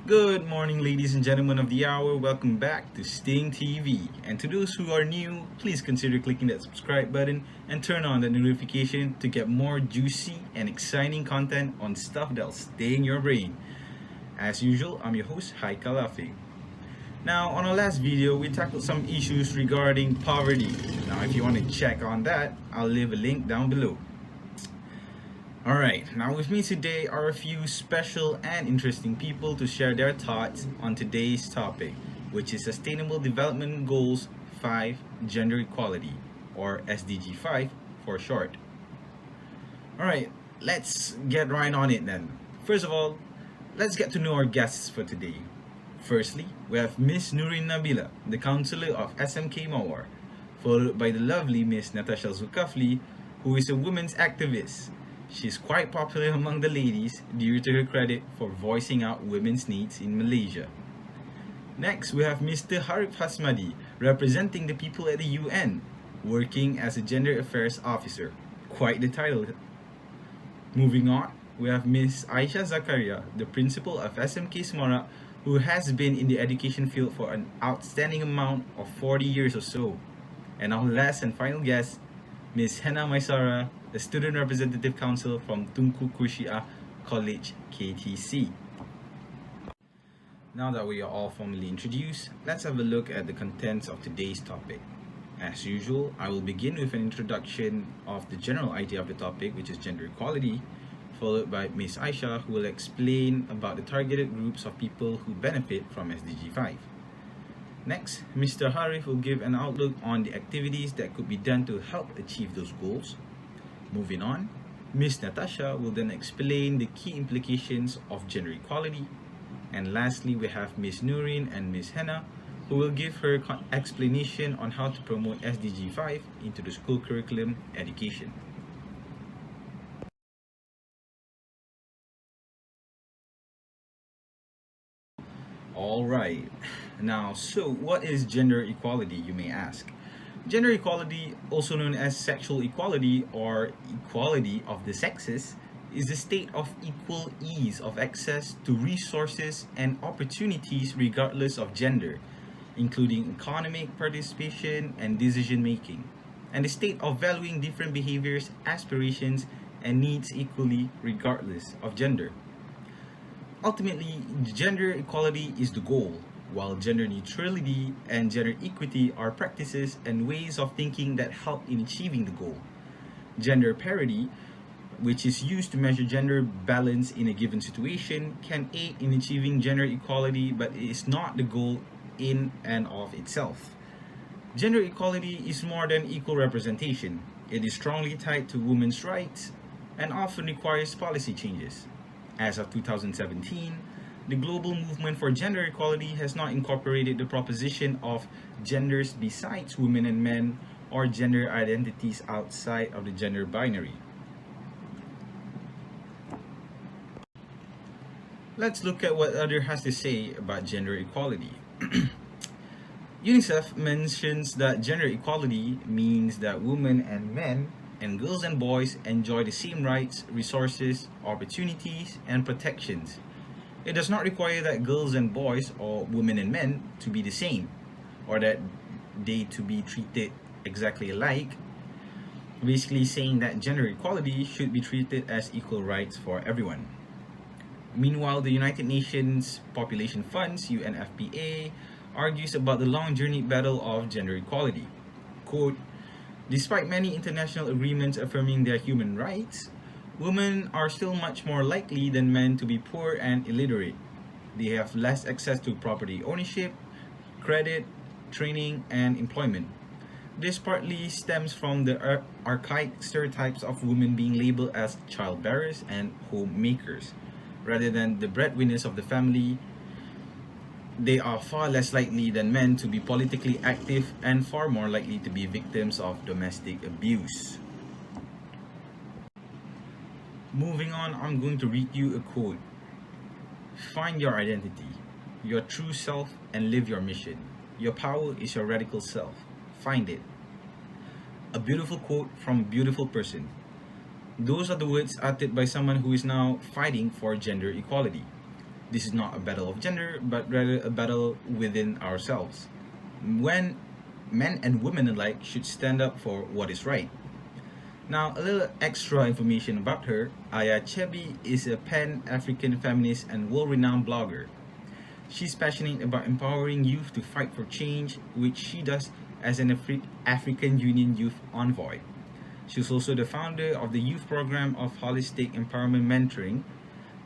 Good morning, ladies and gentlemen of the hour. Welcome back to Sting TV. And to those who are new, please consider clicking that subscribe button and turn on the notification to get more juicy and exciting content on stuff that'll stay in your brain. As usual, I'm your host, Haikal Afiq. Now, on our last video, we tackled some issues regarding poverty. Now, if you want to check on that, I'll leave a link down below. Alright, now with me today are a few special and interesting people to share their thoughts on today's topic, which is Sustainable Development Goals 5 Gender Equality, or SDG 5 for short. Alright, let's get right on it then. First of all, let's get to know our guests for today. Firstly, we have Miss Nurin Nabila, the Councillor of SMK Mawar, followed by the lovely Miss Natasya Zulkafli, who is a women's activist. She's quite popular among the ladies due to her credit for voicing out women's needs in Malaysia. Next, we have Mr. Harrith Hasmadi, representing the people at the UN, working as a Gender Affairs Officer. Quite the title. Moving on, we have Miss Aisyah Zakaria, the Principal of SMK Maisarah, who has been in the education field for an outstanding amount of 40 years or so. And our last and final guest, Miss Henna Maisarah, the Student Representative Council from Tunku Kurshia College, KTC. Now that we are all formally introduced, let's have a look at the contents of today's topic. As usual, I will begin with an introduction of the general idea of the topic, which is gender equality, followed by Miss Aisyah, who will explain about the targeted groups of people who benefit from SDG 5. Next, Mr. Harrith will give an outlook on the activities that could be done to help achieve those goals. Moving on, Miss Natasya will then explain the key implications of gender equality. And lastly, we have Miss Nurin and Miss Henna, who will give her explanation on how to promote SDG 5 into the school curriculum education. Alright, now so what is gender equality, you may ask? Gender equality, also known as sexual equality or equality of the sexes, is the state of equal ease of access to resources and opportunities regardless of gender, including economic participation and decision making, and the state of valuing different behaviors, aspirations, and needs equally regardless of gender. Ultimately, gender equality is the goal, while gender neutrality and gender equity are practices and ways of thinking that help in achieving the goal. Gender parity, which is used to measure gender balance in a given situation, can aid in achieving gender equality, but it is not the goal in and of itself. Gender equality is more than equal representation. It is strongly tied to women's rights and often requires policy changes. As of 2017, the global movement for gender equality has not incorporated the proposition of genders besides women and men or gender identities outside of the gender binary. Let's look at what others has to say about gender equality. UNICEF mentions that gender equality means that women and men and girls and boys enjoy the same rights, resources, opportunities, and protections. It does not require that girls and boys or women and men to be the same, or that they to be treated exactly alike, basically saying that gender equality should be treated as equal rights for everyone. Meanwhile, the United Nations Population Fund's UNFPA argues about the long-journeyed battle of gender equality. Quote, "Despite many international agreements affirming their human rights, women are still much more likely than men to be poor and illiterate. They have less access to property ownership, credit, training, and employment. This partly stems from the archaic stereotypes of women being labeled as childbearers and homemakers. Rather than the breadwinners of the family, they are far less likely than men to be politically active and far more likely to be victims of domestic abuse." Moving on, I'm going to read you a quote. "Find your identity, your true self, and live your mission. Your power is your radical self. Find it." A beautiful quote from a beautiful person. Those are the words uttered by someone who is now fighting for gender equality. This is not a battle of gender, but rather a battle within ourselves. When men and women alike should stand up for what is right. Now, a little extra information about her. Aya Chebi is a pan-African feminist and world-renowned blogger. She's passionate about empowering youth to fight for change, which she does as an African Union Youth Envoy. She's also the founder of the youth program of Holistic Empowerment Mentoring,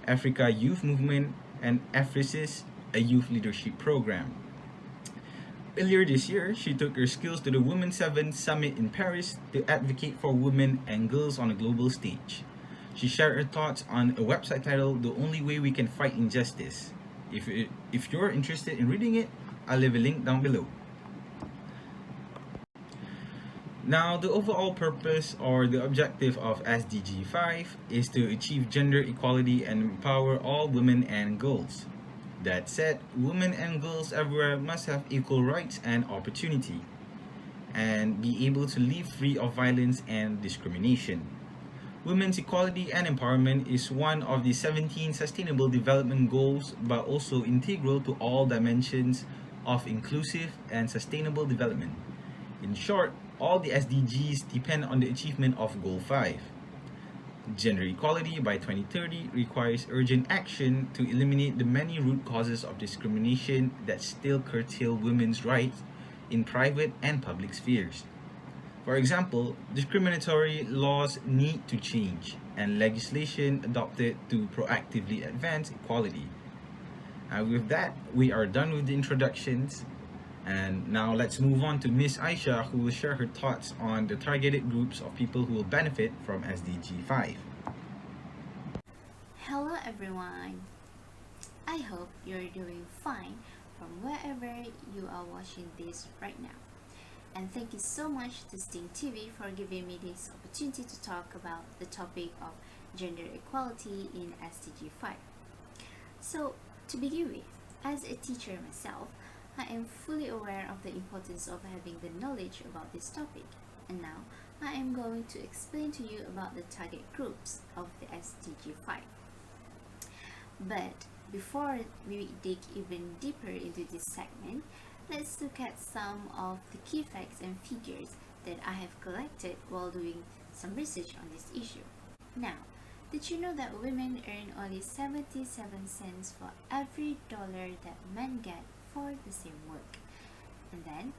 Africa Youth Movement, and Africis, a youth leadership program. Earlier this year, she took her skills to the Women's 7 Summit in Paris to advocate for women and girls on a global stage. She shared her thoughts on a website titled The Only Way We Can Fight Injustice. If you're interested in reading it, I'll leave a link down below. Now, the overall purpose or the objective of SDG 5 is to achieve gender equality and empower all women and girls. That said, women and girls everywhere must have equal rights and opportunity and be able to live free of violence and discrimination. Women's equality and empowerment is one of the 17 Sustainable Development Goals, but also integral to all dimensions of inclusive and sustainable development. In short, all the SDGs depend on the achievement of Goal 5. Gender equality by 2030 requires urgent action to eliminate the many root causes of discrimination that still curtail women's rights in private and public spheres. For example, discriminatory laws need to change and legislation adopted to proactively advance equality. And with that, we are done with the introductions. And now let's move on to Miss Aisyah, who will share her thoughts on the targeted groups of people who will benefit from SDG 5. Hello everyone. I hope you're doing fine from wherever you are watching this right now. And thank you so much to Sting TV for giving me this opportunity to talk about the topic of gender equality in SDG 5. So, to begin with, as a teacher myself, I am fully aware of the importance of having the knowledge about this topic. And now, I am going to explain to you about the target groups of the SDG 5. But before we dig even deeper into this segment, let's look at some of the key facts and figures that I have collected while doing some research on this issue. Now, did you know that women earn only 77 cents for every dollar that men get for the same work? And then,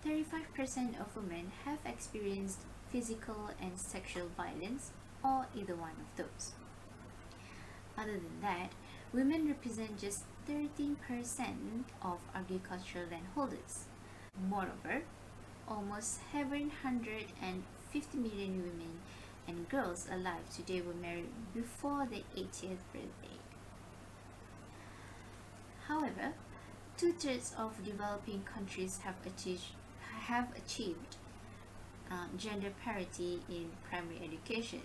35% of women have experienced physical and sexual violence, or either one of those. Other than that, women represent just 13% of agricultural landholders. Moreover, almost 750 million women and girls alive today were married before their 80th birthday. However, 2/3 of developing countries have achieved gender parity in primary education,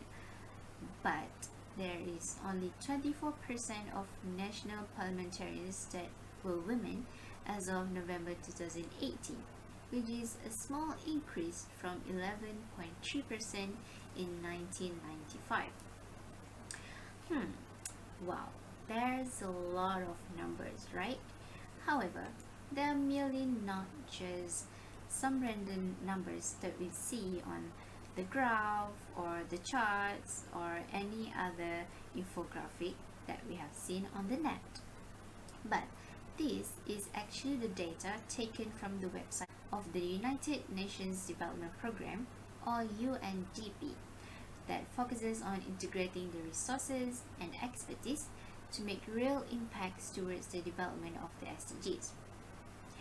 but there is only 24% of national parliamentarians that were women as of November 2018, which is a small increase from 11.3% in 1995. Wow, there's a lot of numbers, right? However, they are merely not just some random numbers that we see on the graph or the charts or any other infographic that we have seen on the net. But this is actually the data taken from the website of the United Nations Development Programme, or UNDP, that focuses on integrating the resources and expertise to make real impacts towards the development of the SDGs.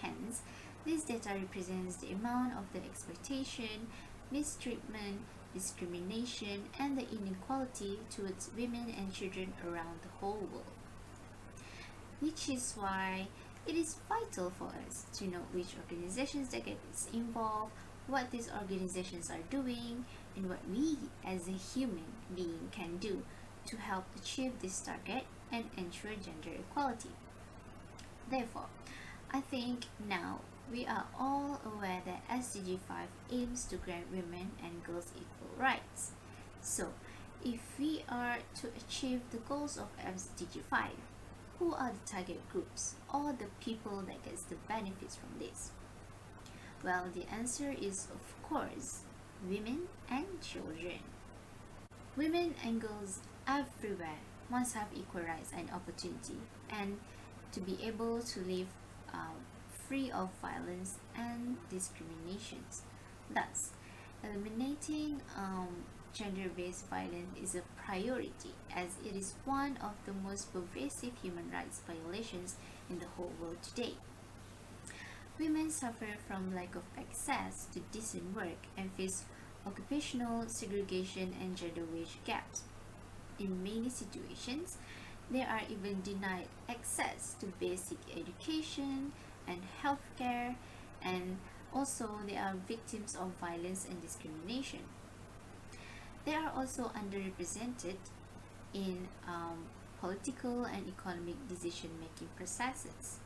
Hence, this data represents the amount of the exploitation, mistreatment, discrimination, and the inequality towards women and children around the whole world. Which is why it is vital for us to know which organizations that get involved, what these organizations are doing, and what we as a human being can do to help achieve this target and ensure gender equality. Therefore, I think now we are all aware that SDG 5 aims to grant women and girls equal rights. So, if we are to achieve the goals of SDG 5, who are the target groups or the people that gets the benefits from this? Well, the answer is of course women and children. Women and girls everywhere must have equal rights and opportunity, and to be able to live free of violence and discriminations. Thus, eliminating gender-based violence is a priority, as it is one of the most pervasive human rights violations in the whole world today. Women suffer from lack of access to decent work and face occupational segregation and gender wage gaps. In many situations, they are even denied access to basic education and healthcare, and also they are victims of violence and discrimination. They are also underrepresented in political and economic decision-making processes.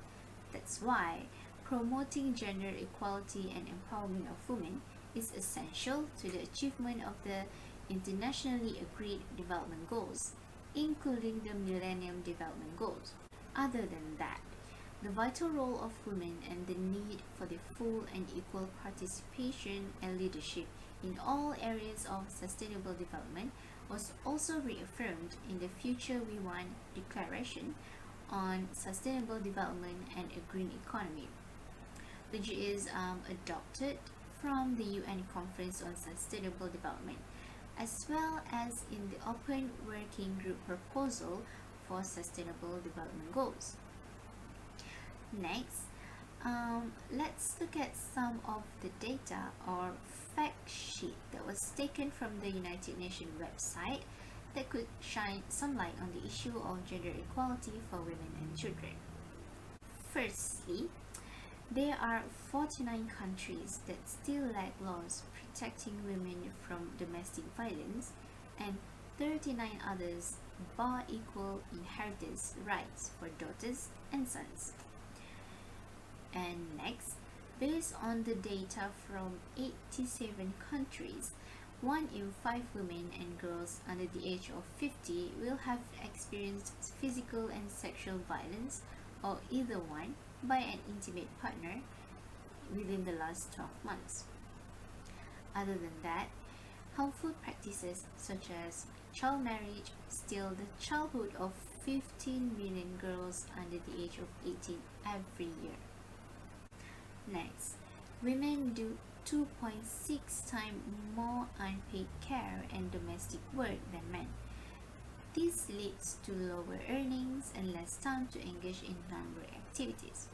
That's why promoting gender equality and empowerment of women is essential to the achievement of the internationally agreed development goals, including the Millennium Development Goals. Other than that, the vital role of women and the need for their full and equal participation and leadership in all areas of sustainable development was also reaffirmed in the Future We Want Declaration on Sustainable Development and a Green Economy, which is adopted from the UN Conference on Sustainable Development, as well as in the Open Working Group Proposal for Sustainable Development Goals. Next, let's look at some of the data or fact sheet that was taken from the United Nations website that could shine some light on the issue of gender equality for women and children. Firstly, there are 49 countries that still lack laws protecting women from domestic violence, and 39 others bar equal inheritance rights for daughters and sons. And next, based on the data from 87 countries, 1 in 5 women and girls under the age of 50 will have experienced physical and sexual violence, or either one, by an intimate partner within the last 12 months. Other than that, harmful practices such as child marriage steal the childhood of 15 million girls under the age of 18 every year. Next, women do 2.6 times more unpaid care and domestic work than men. This leads to lower earnings and less time to engage in non-work activities.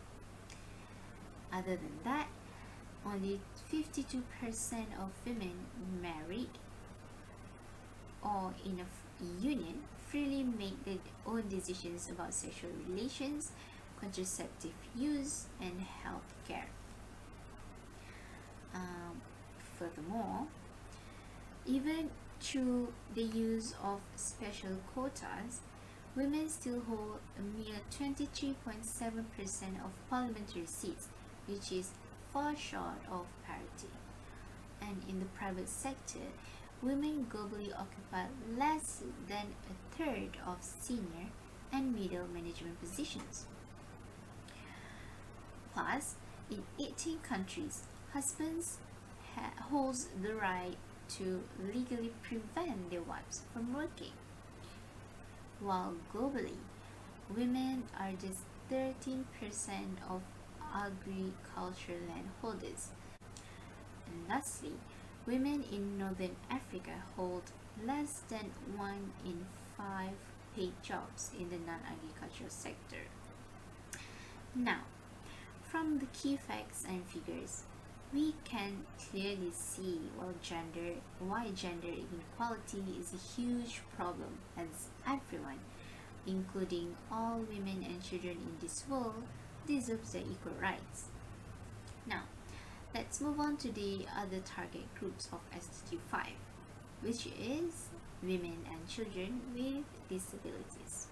Other than that, only 52% of women married or in a union freely make their own decisions about sexual relations, contraceptive use, and health care. Furthermore, even through the use of special quotas, women still hold a mere 23.7% of parliamentary seats, which is far short of parity. And in the private sector, women globally occupy less than a third of senior and middle management positions. Plus, in 18 countries, husbands holds the right to legally prevent their wives from working, while globally, women are just 13% of agricultural landholders. And lastly, women in Northern Africa hold less than 1 in 5 paid jobs in the non-agricultural sector. Now, from the key facts and figures, we can clearly see why gender inequality is a huge problem, as everyone, including all women and children in this world, deserves their equal rights. Now, let's move on to the other target groups of SDG 5, which is women and children with disabilities.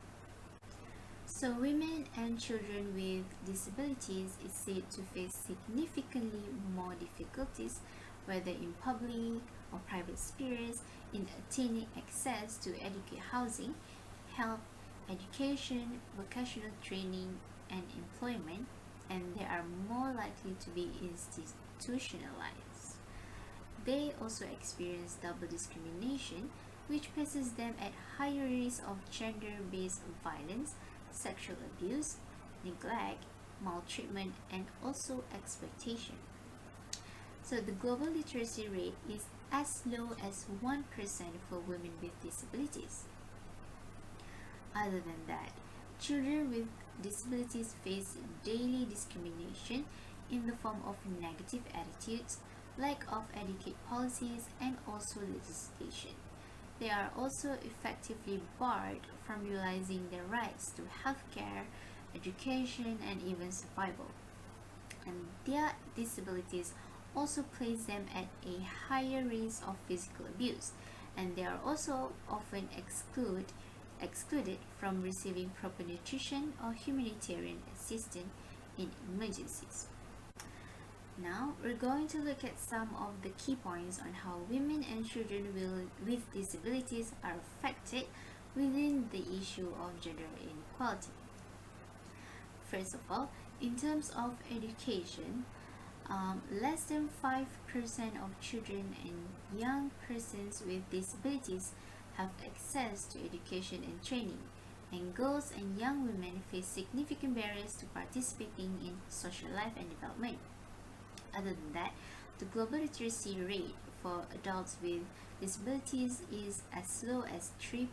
So women and children with disabilities is said to face significantly more difficulties, whether in public or private spheres, in attaining access to adequate housing, health, education, vocational training, and employment, and they are more likely to be institutionalized. They also experience double discrimination, which places them at higher risk of gender-based violence, sexual abuse, neglect, maltreatment, and also exploitation. So the global literacy rate is as low as 1% for women with disabilities. Other than that, children with disabilities face daily discrimination in the form of negative attitudes, lack of adequate policies, and also legislation. They are also effectively barred from realizing their rights to healthcare, education, and even survival. And their disabilities also place them at a higher risk of physical abuse, and they are also often excluded from receiving proper nutrition or humanitarian assistance in emergencies. Now, we're going to look at some of the key points on how women and children with disabilities are affected within the issue of gender inequality. First of all, in terms of education, less than 5% of children and young persons with disabilities have access to education and training, and girls and young women face significant barriers to participating in social life and development. Other than that, the global literacy rate for adults with disabilities is as low as 3%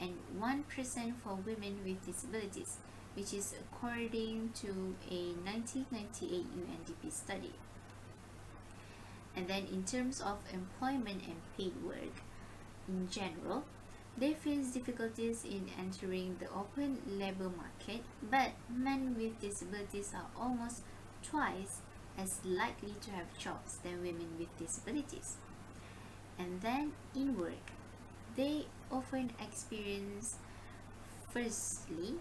and 1% for women with disabilities, which is according to a 1998 UNDP study. And then in terms of employment and paid work, in general, they face difficulties in entering the open labor market, but men with disabilities are almost twice as likely to have jobs than women with disabilities. And then in work, they often experience, firstly,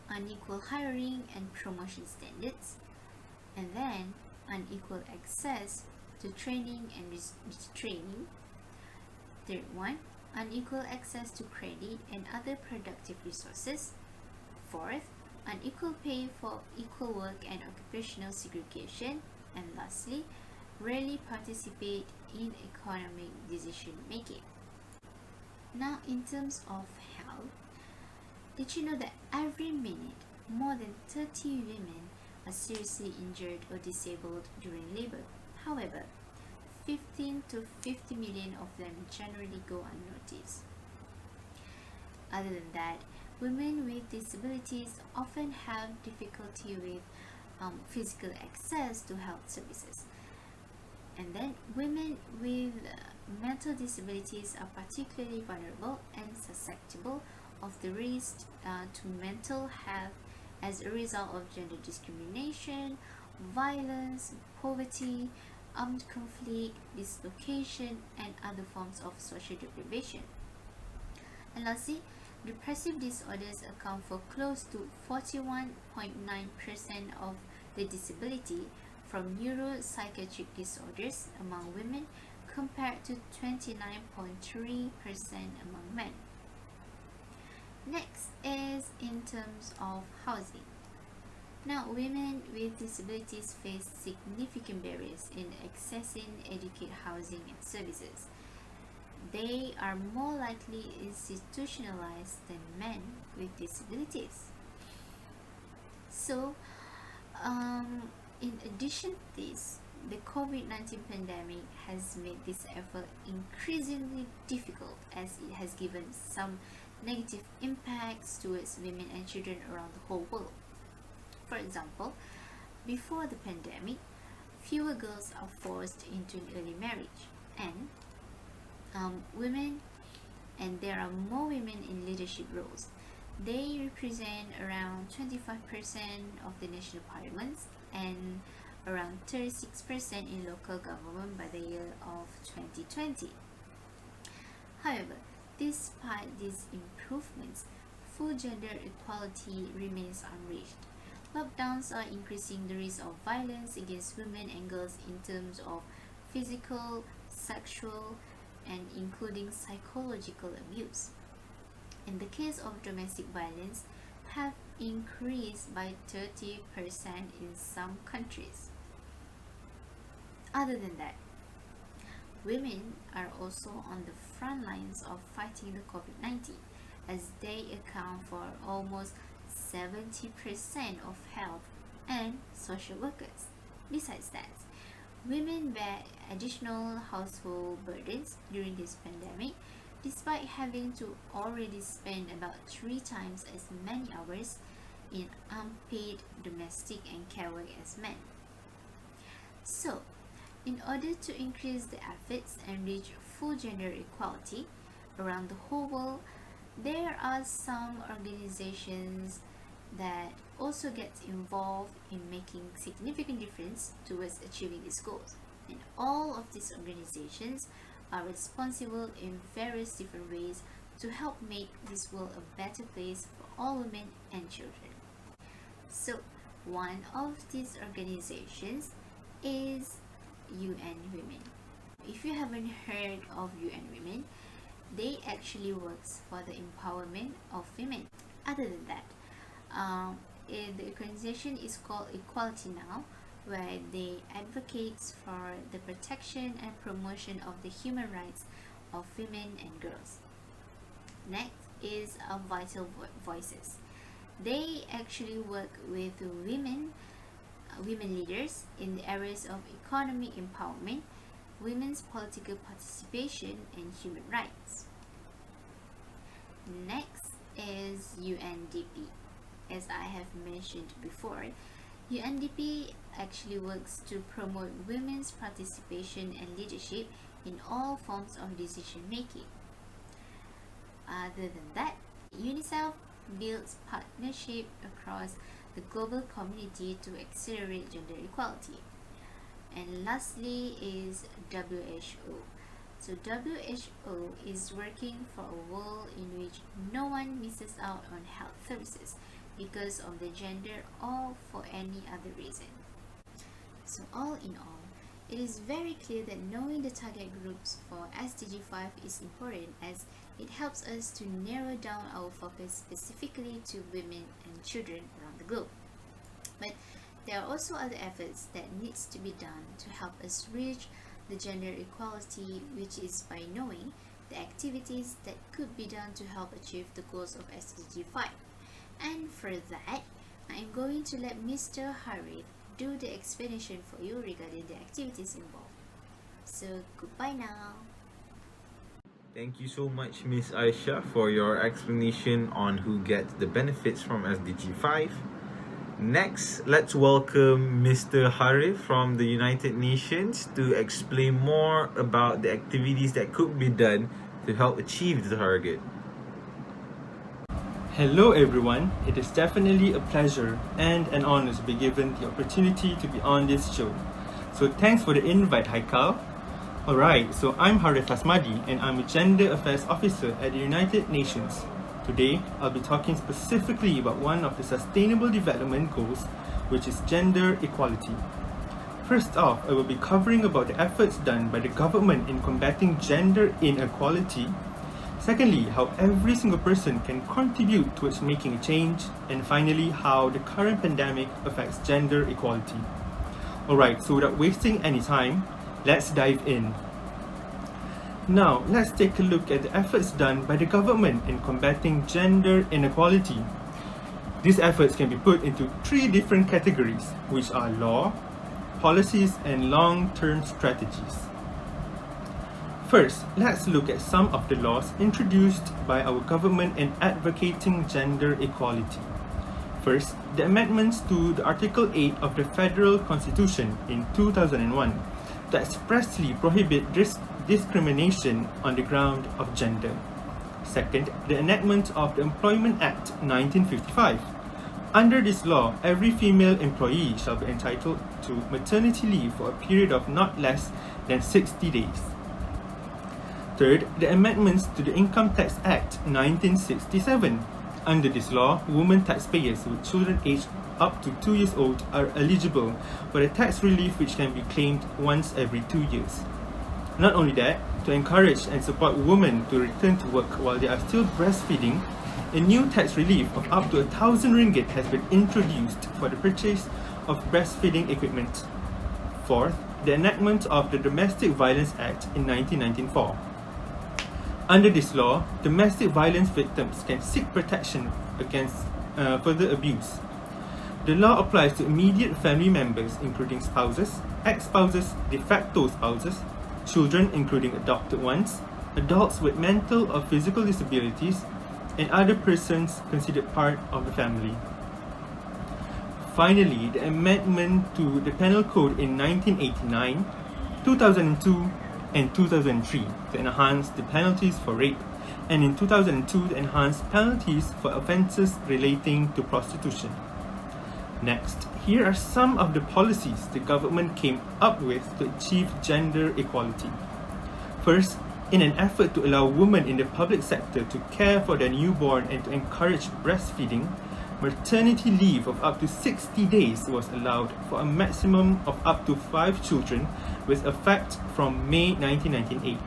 unequal hiring and promotion standards, and then unequal access to training and retraining. Third one, unequal access to credit and other productive resources. Fourth, unequal pay for equal work and occupational segregation. And lastly, rarely participate in economic decision making. Now, in terms of health, did you know that every minute more than 30 women are seriously injured or disabled during labor? However, 15 to 50 million of them generally go unnoticed. Other than that, women with disabilities often have difficulty with physical access to health services. And then women with mental disabilities are particularly vulnerable and susceptible of the risk to mental health as a result of gender discrimination, violence, poverty, armed conflict, dislocation, and other forms of social deprivation. And lastly, depressive disorders account for close to 41.9% of the disability from neuropsychiatric disorders among women compared to 29.3% among men. Next is in terms of housing. Now, women with disabilities face significant barriers in accessing adequate housing and services. They are more likely institutionalized than men with disabilities. So, in addition to this, the COVID-19 pandemic has made this effort increasingly difficult as it has given some negative impacts towards women and children around the whole world. For example, before the pandemic, fewer girls are forced into an early marriage, and there are more women in leadership roles. They represent around 25% of the national parliaments and around 36% in local government by the year of 2020. However, despite these improvements, full gender equality remains unreached. Lockdowns are increasing the risk of violence against women and girls in terms of physical, sexual, and including psychological abuse. in the case of domestic violence have increased by 30% in some countries. Other than that, women are also on the front lines of fighting the COVID-19, as they account for almost 70% of health and social workers. Besides that, women bear additional household burdens during this pandemic, despite having to already spend about 3 times as many hours in unpaid domestic and care work as men. So, in order to increase the efforts and reach full gender equality around the whole world, there are some organizations that also get involved in making significant difference towards achieving these goals. And all of these organizations are responsible in various different ways to help make this world a better place for all women and children. So, one of these organizations is UN Women. If you haven't heard of UN Women, they actually works for the empowerment of women. Other than that, the organization is called Equality Now, where they advocate for the protection and promotion of the human rights of women and girls. Next is Vital Voices. They actually work with women leaders in the areas of economic empowerment, women's political participation, and human rights. Next is UNDP. As I have mentioned before, UNDP actually works to promote women's participation and leadership in all forms of decision making. Other than that, UNICEF builds partnership across the global community to accelerate gender equality. And lastly is WHO. So WHO is working for a world in which no one misses out on health services because of the gender or for any other reason. So all in all, it is very clear that knowing the target groups for SDG 5 is important, as it helps us to narrow down our focus specifically to women and children around the globe. But there are also other efforts that needs to be done to help us reach the gender equality, which is by knowing the activities that could be done to help achieve the goals of SDG 5. And for that, I am going to let Mr. Harrith do the explanation for you regarding the activities involved. So goodbye now. Thank you so much, Miss Aisyah, for your explanation on who gets the benefits from SDG 5. Next, let's welcome Mr. Harrith from the United Nations to explain more about the activities that could be done to help achieve the target. Hello everyone, it is definitely a pleasure and an honor to be given the opportunity to be on this show. So thanks for the invite, Haikal. Alright, so I'm Harrith Hasmadi and I'm a Gender Affairs Officer at the United Nations. Today, I'll be talking specifically about one of the Sustainable Development Goals, which is gender equality. First off, I will be covering about the efforts done by the government in combating gender inequality. Secondly, how every single person can contribute towards making a change. And finally, how the current pandemic affects gender equality. Alright, so without wasting any time, let's dive in. Now, let's take a look at the efforts done by the government in combating gender inequality. These efforts can be put into 3 different categories, which are law, policies, and long-term strategies. First, let's look at some of the laws introduced by our government in advocating gender equality. First, the amendments to the Article 8 of the Federal Constitution in 2001 that expressly prohibit discrimination on the ground of gender. Second, the enactment of the Employment Act 1955. Under this law, every female employee shall be entitled to maternity leave for a period of not less than 60 days. Third, the amendments to the Income Tax Act 1967. Under this law, women taxpayers with children aged up to 2 years old are eligible for a tax relief which can be claimed once every 2 years. Not only that, to encourage and support women to return to work while they are still breastfeeding, a new tax relief of up to 1,000 ringgit has been introduced for the purchase of breastfeeding equipment. Fourth, the enactment of the Domestic Violence Act in 1994. Under this law, domestic violence victims can seek protection against further abuse. The law applies to immediate family members including spouses, ex-spouses, de facto spouses, children including adopted ones, adults with mental or physical disabilities, and other persons considered part of the family. Finally, the amendment to the Penal Code in 1989, 2002, and 2003 to enhance the penalties for rape, and in 2002 to enhance penalties for offences relating to prostitution. Next, here are some of the policies the government came up with to achieve gender equality. First, in an effort to allow women in the public sector to care for their newborn and to encourage breastfeeding, maternity leave of up to 60 days was allowed for a maximum of up to 5 children with effect from May 1998.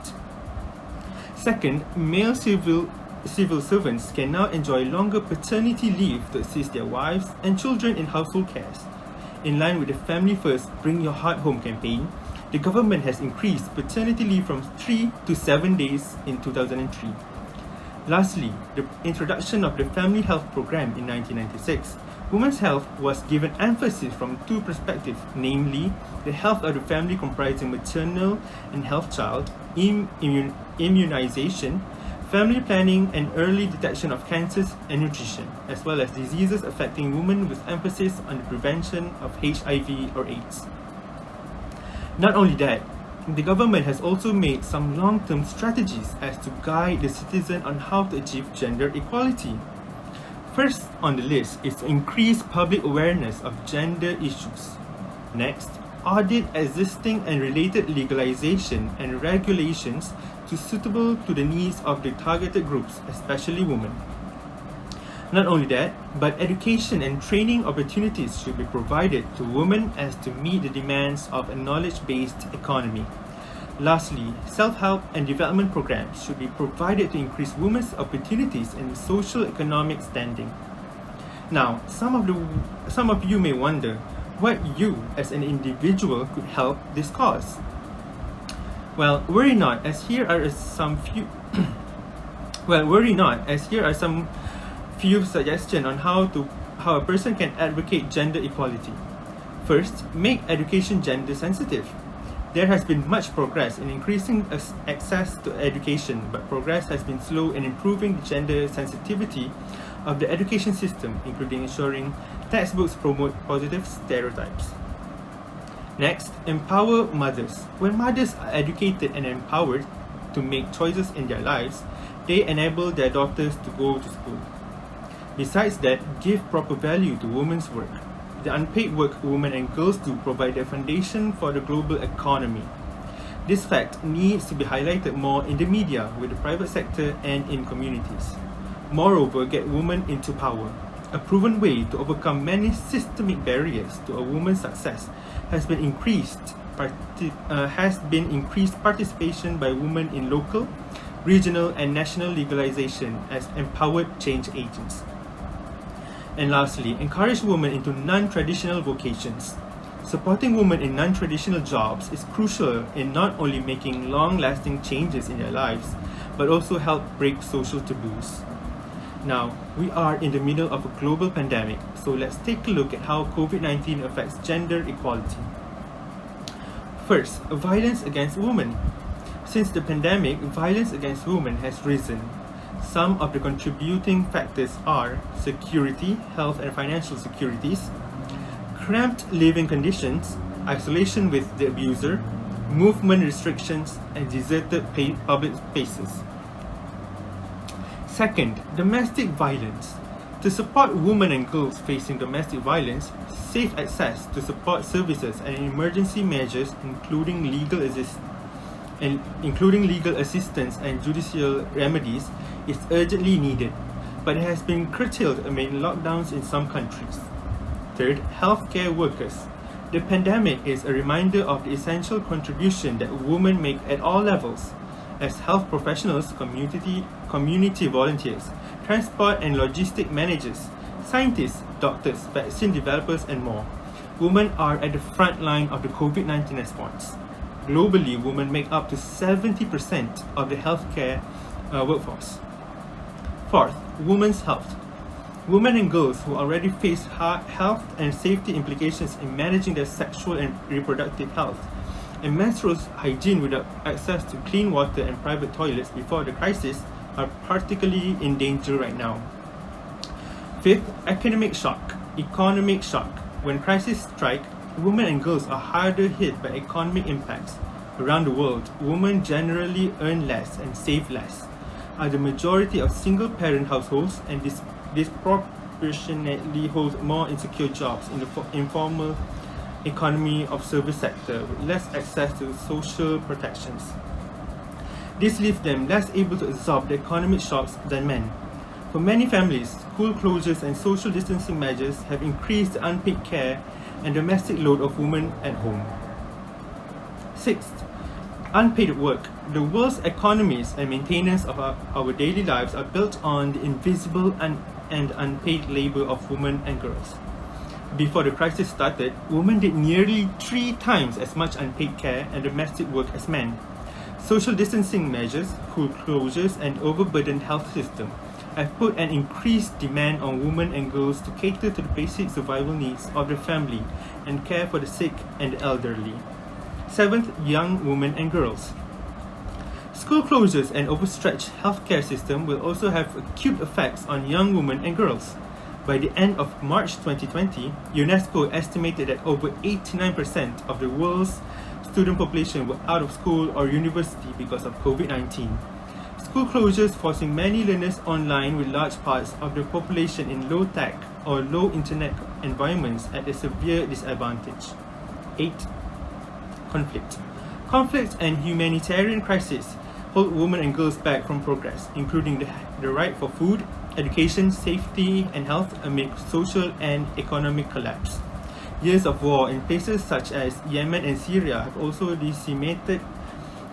Second, male civil servants can now enjoy longer paternity leave to assist their wives and children in household cares. In line with the Family First Bring Your Heart Home campaign, the government has increased paternity leave from 3 to 7 days in 2003. Lastly, the introduction of the Family Health Program in 1996, women's health was given emphasis from 2 perspectives, namely the health of the family comprising maternal and health child, immunization, family planning and early detection of cancers and nutrition, as well as diseases affecting women with emphasis on the prevention of HIV or AIDS. Not only that, the government has also made some long-term strategies as to guide the citizen on how to achieve gender equality. First on the list is to increase public awareness of gender issues. Next, audit existing and related legalization and regulations to suitable to the needs of the targeted groups, especially women. Not only that, but education and training opportunities should be provided to women as to meet the demands of a knowledge-based economy. Lastly, self-help and development programs should be provided to increase women's opportunities and socio-economic standing. Now, some of you may wonder what you as an individual could help this cause. Well, worry not, as here are some few suggestions on how a person can advocate gender equality. First, make education gender sensitive. There has been much progress in increasing access to education, but progress has been slow in improving the gender sensitivity of the education system, including ensuring textbooks promote positive stereotypes. Next, empower mothers. When mothers are educated and empowered to make choices in their lives, they enable their daughters to go to school. Besides that, give proper value to women's work. The unpaid work women and girls do provide the foundation for the global economy. This fact needs to be highlighted more in the media, with the private sector and in communities. Moreover, get women into power. A proven way to overcome many systemic barriers to a woman's success has been increased participation by women in local, regional and national legalization as empowered change agents. And lastly, encourage women into non-traditional vocations. Supporting women in non-traditional jobs is crucial in not only making long-lasting changes in their lives, but also help break social taboos. Now, we are in the middle of a global pandemic, so let's take a look at how COVID-19 affects gender equality. First, violence against women. Since the pandemic, violence against women has risen. Some of the contributing factors are security, health and financial securities, cramped living conditions, isolation with the abuser, movement restrictions, and deserted public spaces. Second, domestic violence. To support women and girls facing domestic violence, safe access to support services and emergency measures, including legal assistance and judicial remedies, is urgently needed, but it has been curtailed amid lockdowns in some countries. Third, healthcare workers. The pandemic is a reminder of the essential contribution that women make at all levels. as health professionals, community volunteers, transport and logistic managers, scientists, doctors, vaccine developers, and more. Women are at the front line of the COVID-19 response. Globally, women make up to 70% of the healthcare workforce. Fourth, women's health. Women and girls who already face health and safety implications in managing their sexual and reproductive health and menstrual hygiene without access to clean water and private toilets before the crisis are particularly in danger right now. Fifth, economic shock. When crises strike, women and girls are harder hit by economic impacts. Around the world, women generally earn less and save less, are the majority of single-parent households, and disproportionately hold more insecure jobs in the informal economy of service sector with less access to social protections. This leaves them less able to absorb the economic shocks than men. For many families, school closures and social distancing measures have increased the unpaid care and domestic load of women at home. Sixth, unpaid work. The world's economies and maintenance of our daily lives are built on the invisible and unpaid labor of women and girls. Before the crisis started, women did nearly 3 times as much unpaid care and domestic work as men. Social distancing measures, school closures, and overburdened health system have put an increased demand on women and girls to cater to the basic survival needs of their family and care for the sick and the elderly. Seventh, young women and girls. School closures and overstretched healthcare system will also have acute effects on young women and girls. By the end of March 2020, UNESCO estimated that over 89% of the world's student population were out of school or university because of COVID-19. School closures forcing many learners online with large parts of the population in low-tech or low-internet environments at a severe disadvantage. 8. Conflict. Conflict and humanitarian crises hold women and girls back from progress, including the right for food, education, safety, and health amid social and economic collapse. Years of war in places such as Yemen and Syria have also decimated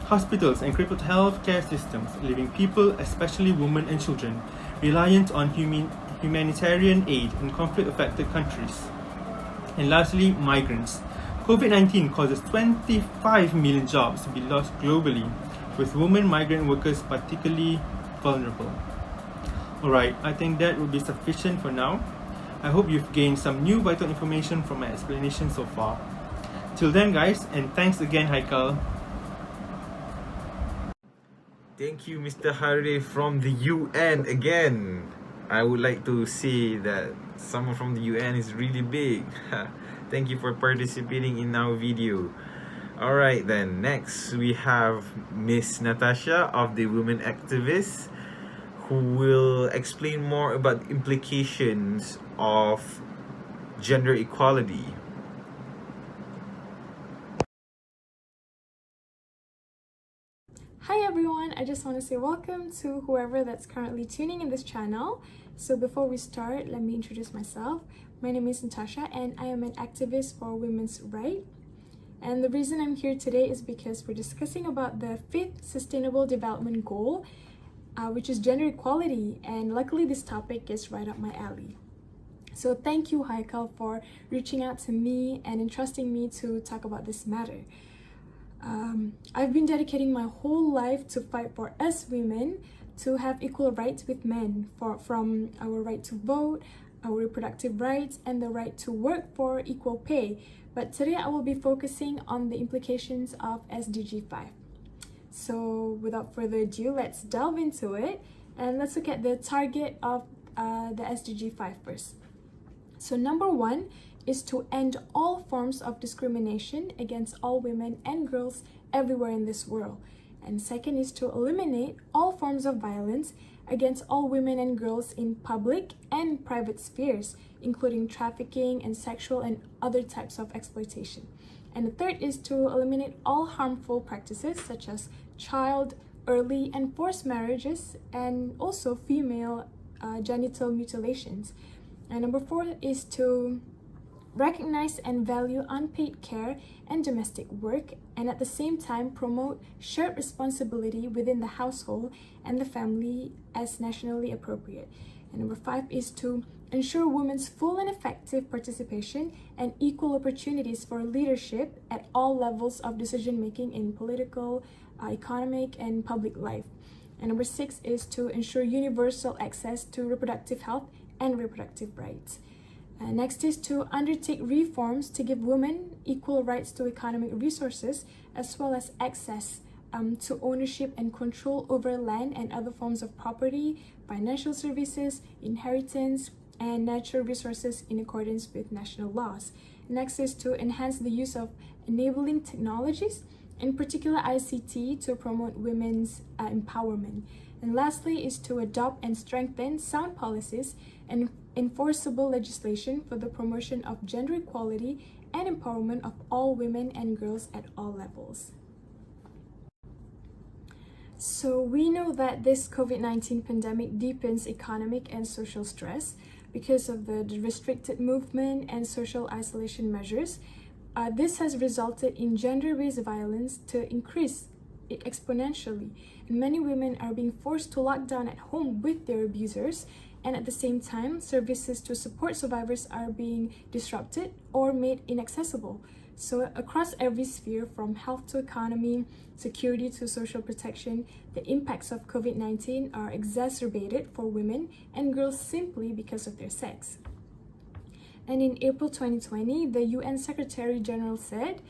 hospitals and crippled healthcare systems, leaving people, especially women and children, reliant on humanitarian aid in conflict-affected countries. And lastly, migrants. COVID-19 causes 25 million jobs to be lost globally, with women migrant workers particularly vulnerable. Alright, I think that will be sufficient for now. I hope you've gained some new vital information from my explanation so far. Till then guys, and thanks again Haikal. Thank you, Mr. Harrith from the UN again. I would like to say that someone from the UN is really big. Thank you for participating in our video. Alright then, next we have Miss Natasya of the Women Activists, who will explain more about the implications of gender equality. Hi everyone, I just want to say welcome to whoever that's currently tuning in this channel. So before we start, let me introduce myself. My name is Natasya and I am an activist for women's rights. And the reason I'm here today is because we're discussing about the 5th Sustainable Development Goal, which is gender equality, and luckily this topic is right up my alley. So thank you Haikal for reaching out to me and entrusting me to talk about this matter. I've been dedicating my whole life to fight for us women to have equal rights with men, from our right to vote, our reproductive rights, and the right to work for equal pay. But today I will be focusing on the implications of SDG 5. So without further ado, let's delve into it and let's look at the target of the SDG 5 first. So number 1 is to end all forms of discrimination against all women and girls everywhere in this world. And second is to eliminate all forms of violence against all women and girls in public and private spheres, including trafficking and sexual and other types of exploitation. And the third is to eliminate all harmful practices such as child, early, and forced marriages, and also female genital mutilations. And number 4 is to recognize and value unpaid care and domestic work, and at the same time promote shared responsibility within the household and the family as nationally appropriate. And number 5 is to ensure women's full and effective participation and equal opportunities for leadership at all levels of decision making in political, economic, and public life. And number 6 is to ensure universal access to reproductive health and reproductive rights. Next is to undertake reforms to give women equal rights to economic resources as well as access to ownership and control over land and other forms of property, financial services, inheritance, and natural resources in accordance with national laws. Next is to enhance the use of enabling technologies, in particular ICT, to promote women's empowerment. And lastly is to adopt and strengthen sound policies and enforceable legislation for the promotion of gender equality and empowerment of all women and girls at all levels. So we know that this COVID-19 pandemic deepens economic and social stress because of the restricted movement and social isolation measures. This has resulted in gender-based violence to increase exponentially, and many women are being forced to lock down at home with their abusers, and at the same time, services to support survivors are being disrupted or made inaccessible. So across every sphere, from health to economy, security to social protection, the impacts of COVID-19 are exacerbated for women and girls simply because of their sex. And in April 2020, the UN Secretary General said,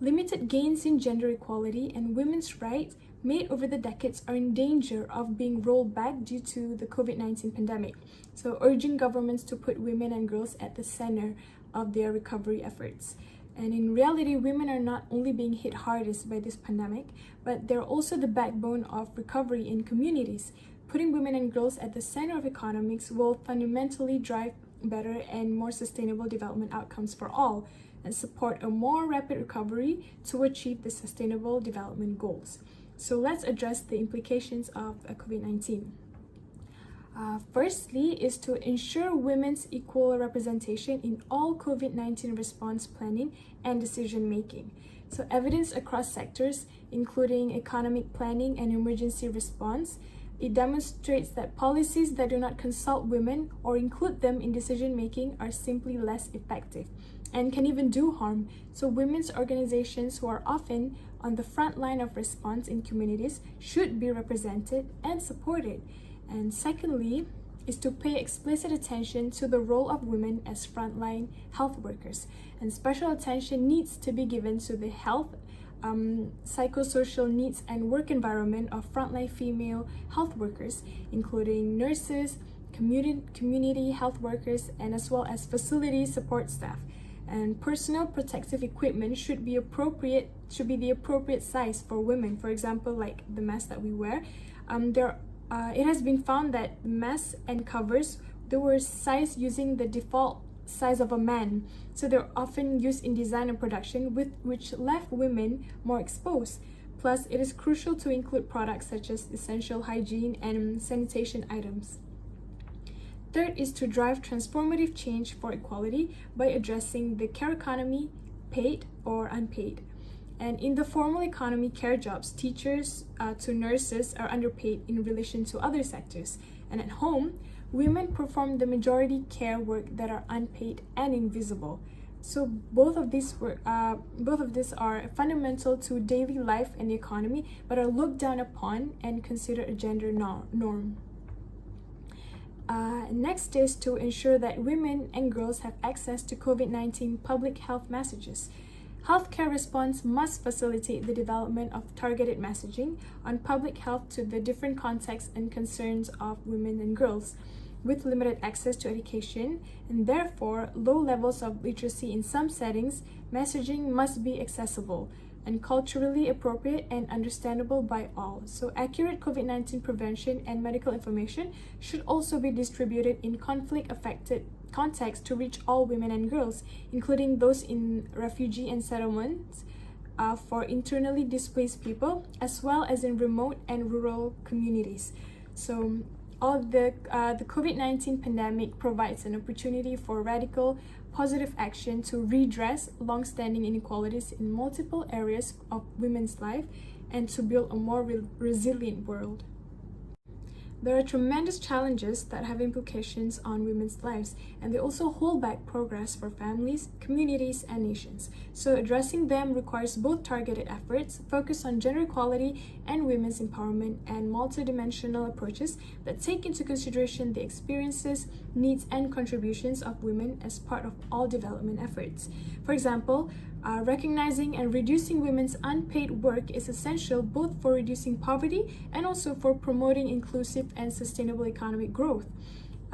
limited gains in gender equality and women's rights made over the decades are in danger of being rolled back due to the COVID-19 pandemic. So urging governments to put women and girls at the center of their recovery efforts. And in reality, women are not only being hit hardest by this pandemic, but they're also the backbone of recovery in communities. Putting women and girls at the center of economics will fundamentally drive better and more sustainable development outcomes for all and support a more rapid recovery to achieve the sustainable development goals. So let's address the implications of COVID-19. Firstly is to ensure women's equal representation in all COVID-19 response planning and decision making. So evidence across sectors, including economic planning and emergency response, it demonstrates that policies that do not consult women or include them in decision making are simply less effective and can even do harm. So women's organizations, who are often on the front line of response in communities, should be represented and supported. And secondly is to pay explicit attention to the role of women as frontline health workers. And special attention needs to be given to the health, psychosocial needs and work environment of frontline female health workers, including nurses, community health workers, and as well as facility support staff. And personal protective equipment should be the appropriate size for women. For example, like the mask that we wear. It has been found that masks and covers, they were sized using the default size of a man, so they're often used in design and production, which left women more exposed. Plus, it is crucial to include products such as essential hygiene and sanitation items. Third is to drive transformative change for equality by addressing the care economy, paid or unpaid. And in the formal economy, care jobs, teachers to nurses are underpaid in relation to other sectors. And at home, women perform the majority care work that are unpaid and invisible. So both of these are fundamental to daily life and the economy, but are looked down upon and considered a gender norm. Next is to ensure that women and girls have access to COVID-19 public health messages. Healthcare response must facilitate the development of targeted messaging on public health to the different contexts and concerns of women and girls with limited access to education, and therefore low levels of literacy in some settings. Messaging must be accessible and culturally appropriate and understandable by all. So accurate COVID-19 prevention and medical information should also be distributed in conflict-affected contexts to reach all women and girls, including those in refugee and settlements, for internally displaced people, as well as in remote and rural communities. So the COVID-19 pandemic provides an opportunity for radical positive action to redress long-standing inequalities in multiple areas of women's life and to build a more resilient world. There are tremendous challenges that have implications on women's lives, and they also hold back progress for families, communities, and nations. So addressing them requires both targeted efforts, focus on gender equality and women's empowerment, and multidimensional approaches that take into consideration the experiences, needs, and contributions of women as part of all development efforts. For example, recognizing and reducing women's unpaid work is essential both for reducing poverty and also for promoting inclusive and sustainable economic growth.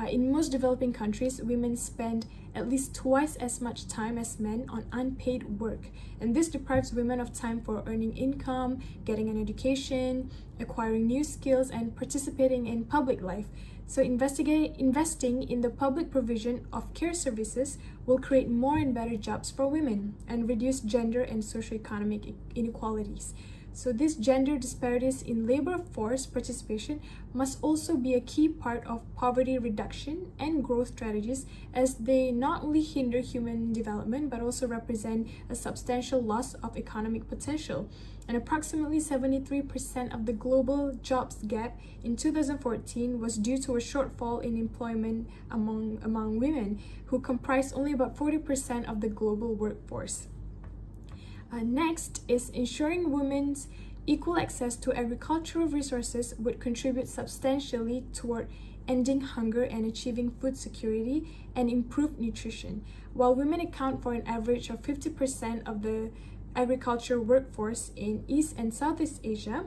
In most developing countries, women spend at least twice as much time as men on unpaid work, and this deprives women of time for earning income, getting an education, acquiring new skills, and participating in public life. So investing in the public provision of care services will create more and better jobs for women and reduce gender and socioeconomic inequalities. So these gender disparities in labor force participation must also be a key part of poverty reduction and growth strategies, as they not only hinder human development but also represent a substantial loss of economic potential. And approximately 73% of the global jobs gap in 2014 was due to a shortfall in employment among women, who comprise only about 40% of the global workforce. Next is ensuring women's equal access to agricultural resources would contribute substantially toward ending hunger and achieving food security and improved nutrition. While women account for an average of 50% of the agriculture workforce in East and Southeast Asia,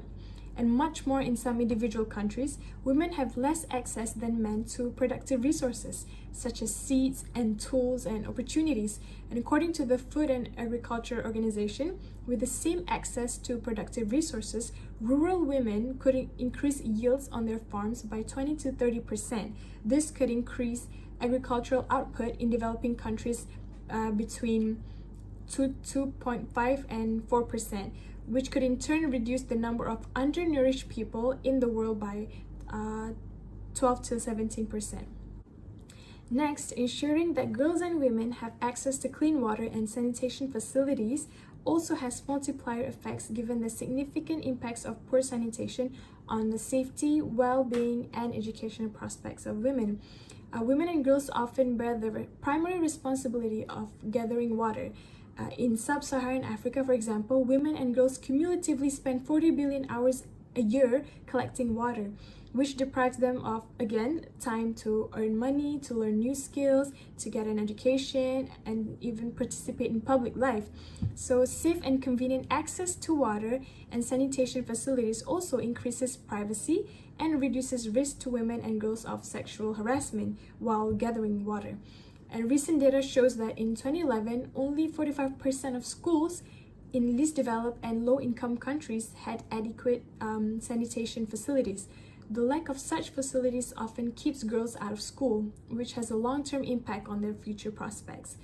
and much more in some individual countries, women have less access than men to productive resources such as seeds and tools and opportunities. And according to the Food and Agriculture Organization, with the same access to productive resources, rural women could increase yields on their farms by 20 to 30%. This could increase agricultural output in developing countries between 2.5 and 4%, which could in turn reduce the number of undernourished people in the world by 12 to 17%. Next, ensuring that girls and women have access to clean water and sanitation facilities also has multiplier effects, given the significant impacts of poor sanitation on the safety, well-being, and educational prospects of women. Women and girls often bear the primary responsibility of gathering water. In sub-Saharan Africa, for example, women and girls cumulatively spend 40 billion hours a year collecting water, which deprives them of, again, time to earn money, to learn new skills, to get an education, and even participate in public life. So safe and convenient access to water and sanitation facilities also increases privacy and reduces risk to women and girls of sexual harassment while gathering water. And recent data shows that in 2011, only 45% of schools in least developed and low-income countries had adequate sanitation facilities. The lack of such facilities often keeps girls out of school, which has a long-term impact on their future prospects.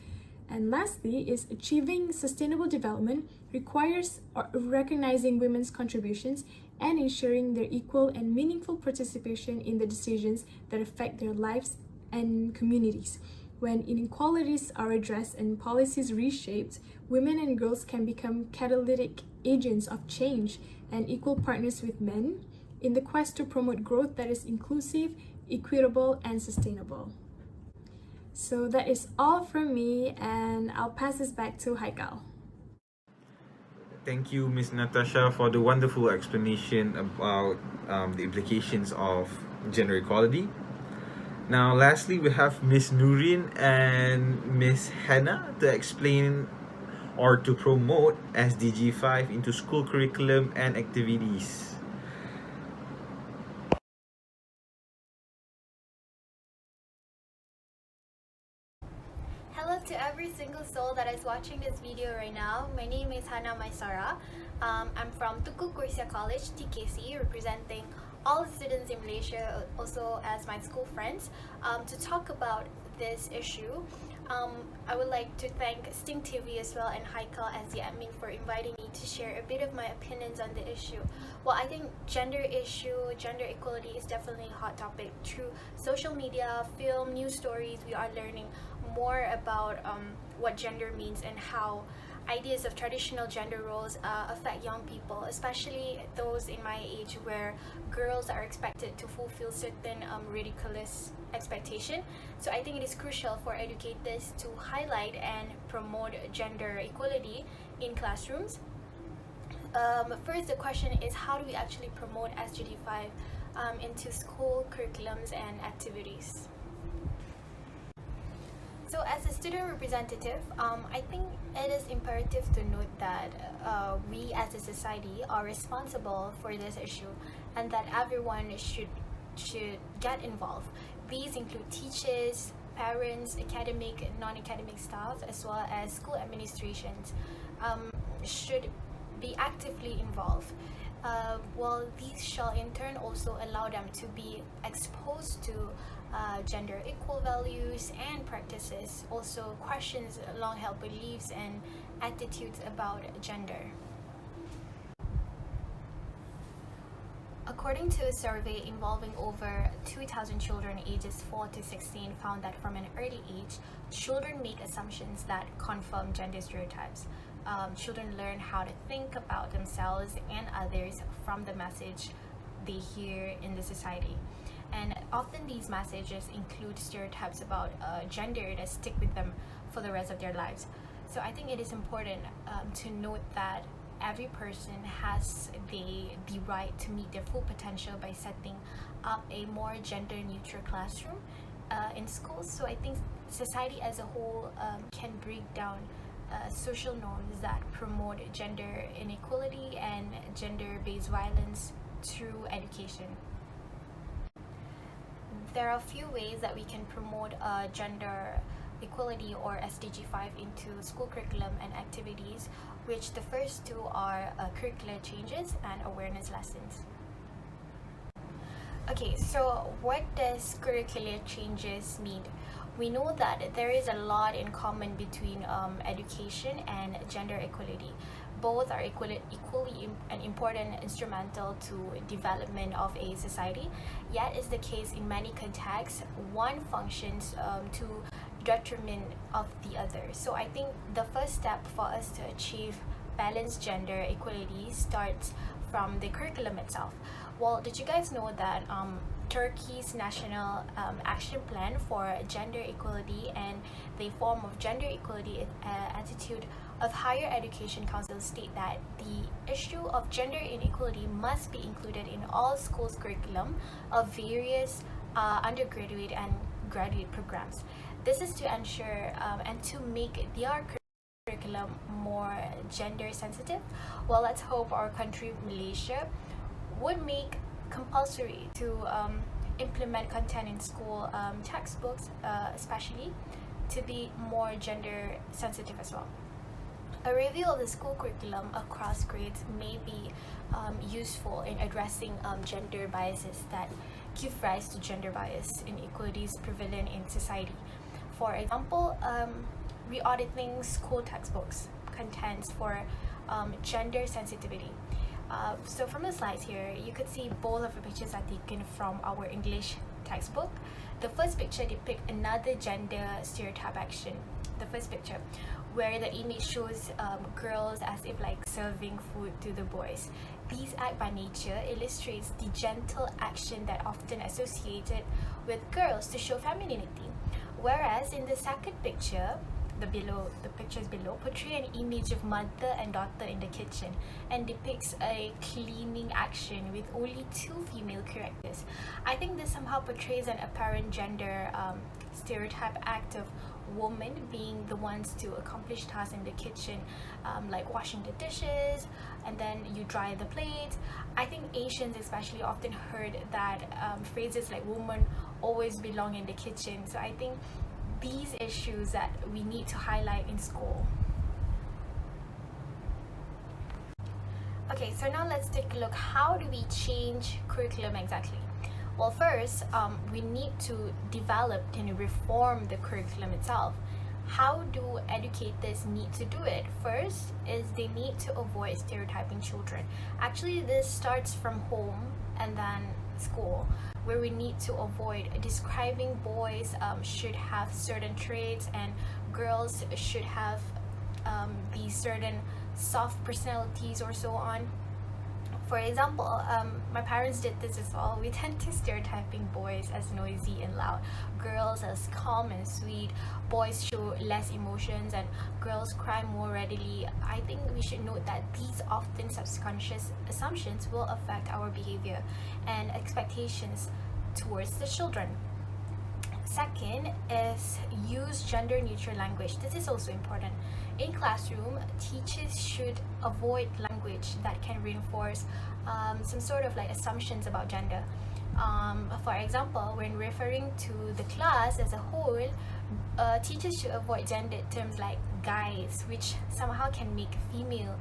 And lastly is achieving sustainable development requires recognizing women's contributions and ensuring their equal and meaningful participation in the decisions that affect their lives and communities. When inequalities are addressed and policies reshaped, women and girls can become catalytic agents of change and equal partners with men in the quest to promote growth that is inclusive, equitable, and sustainable. So that is all from me, and I'll pass this back to Haikal. Thank you, Miss Natasha, for the wonderful explanation about the implications of gender equality. Now, lastly, we have Miss Nurin and Miss Hannah to explain or to promote SDG 5 into school curriculum and activities. Hello to every single soul that is watching this video right now. My name is Hannah Maisarah. I'm from Tukul Kursia College, TKC, representing all the students in Malaysia, also as my school friends, to talk about this issue. I would like to thank Sting TV as well and Haikal as the admin for inviting me to share a bit of my opinions on the issue. Well, I think gender equality is definitely a hot topic. Through social media, film, news stories, we are learning more about what gender means and how ideas of traditional gender roles affect young people, especially those in my age where girls are expected to fulfill certain ridiculous expectation. So I think it is crucial for educators to highlight and promote gender equality in classrooms. First, the question is, how do we actually promote SGD5 into school curriculums and activities? So as a student representative, I think it is imperative to note that we as a society are responsible for this issue, and that everyone should get involved. These include teachers, parents, academic and non-academic staff, as well as school administrations should be actively involved. Well, these shall in turn also allow them to be exposed to gender equal values and practices, also questions long-held beliefs and attitudes about gender. According to a survey involving over 2,000 children ages 4 to 16, found that from an early age, children make assumptions that confirm gender stereotypes. Children learn how to think about themselves and others from the message they hear in the society. And often these messages include stereotypes about gender that stick with them for the rest of their lives. So I think it is important to note that every person has the right to meet their full potential by setting up a more gender neutral classroom in schools. So I think society as a whole can break down social norms that promote gender inequality and gender-based violence through education. There are a few ways that we can promote gender equality or SDG5 into school curriculum and activities, which the first two are curricular changes and awareness lessons. Okay, so what does curricular changes mean? We know that there is a lot in common between education and gender equality. Both are equally an important instrumental to development of a society, yet is the case in many contexts. One functions to detriment of the other. So I think the first step for us to achieve balanced gender equality starts from the curriculum itself. Well, did you guys know that Turkey's national action plan for gender equality and the form of gender equality attitude of Higher Education Council state that the issue of gender inequality must be included in all schools curriculum of various undergraduate and graduate programs. This is to ensure and to make their curriculum more gender sensitive. Well, let's hope our country, Malaysia, would make compulsory to implement content in school textbooks, especially to be more gender sensitive as well. A review of the school curriculum across grades may be useful in addressing gender biases that give rise to gender bias inequalities prevalent in society. For example, re-auditing school textbooks contents for gender sensitivity. So from the slides here, you could see both of the pictures are taken from our English textbook. The first picture depicts another gender stereotype action. The first picture, where the image shows girls as if like serving food to the boys. These act by nature illustrates the gentle action that often associated with girls to show femininity. Whereas in the second picture, the pictures below portray an image of mother and daughter in the kitchen and depicts a cleaning action with only two female characters. I think this somehow portrays an apparent gender stereotype act of women being the ones to accomplish tasks in the kitchen, like washing the dishes and then you dry the plates. I think Asians especially often heard that phrases like women always belong in the kitchen. So I think these issues that we need to highlight in school. Okay, so now let's take a look. How do we change curriculum exactly? Well, first, we need to develop and reform the curriculum itself. How do educators need to do it? First is they need to avoid stereotyping children. Actually, this starts from home and then school, where we need to avoid describing boys should have certain traits and girls should have these certain soft personalities or so on. For example, my parents did this as well. We tend to stereotyping boys as noisy and loud, girls as calm and sweet, boys show less emotions, and girls cry more readily. I think we should note that these often subconscious assumptions will affect our behavior and expectations towards the children. Second is use gender neutral language. This is also important. In classroom, teachers should avoid language that can reinforce some sort of like assumptions about gender. For example, when referring to the class as a whole, teachers should avoid gendered terms like guys, which somehow can make female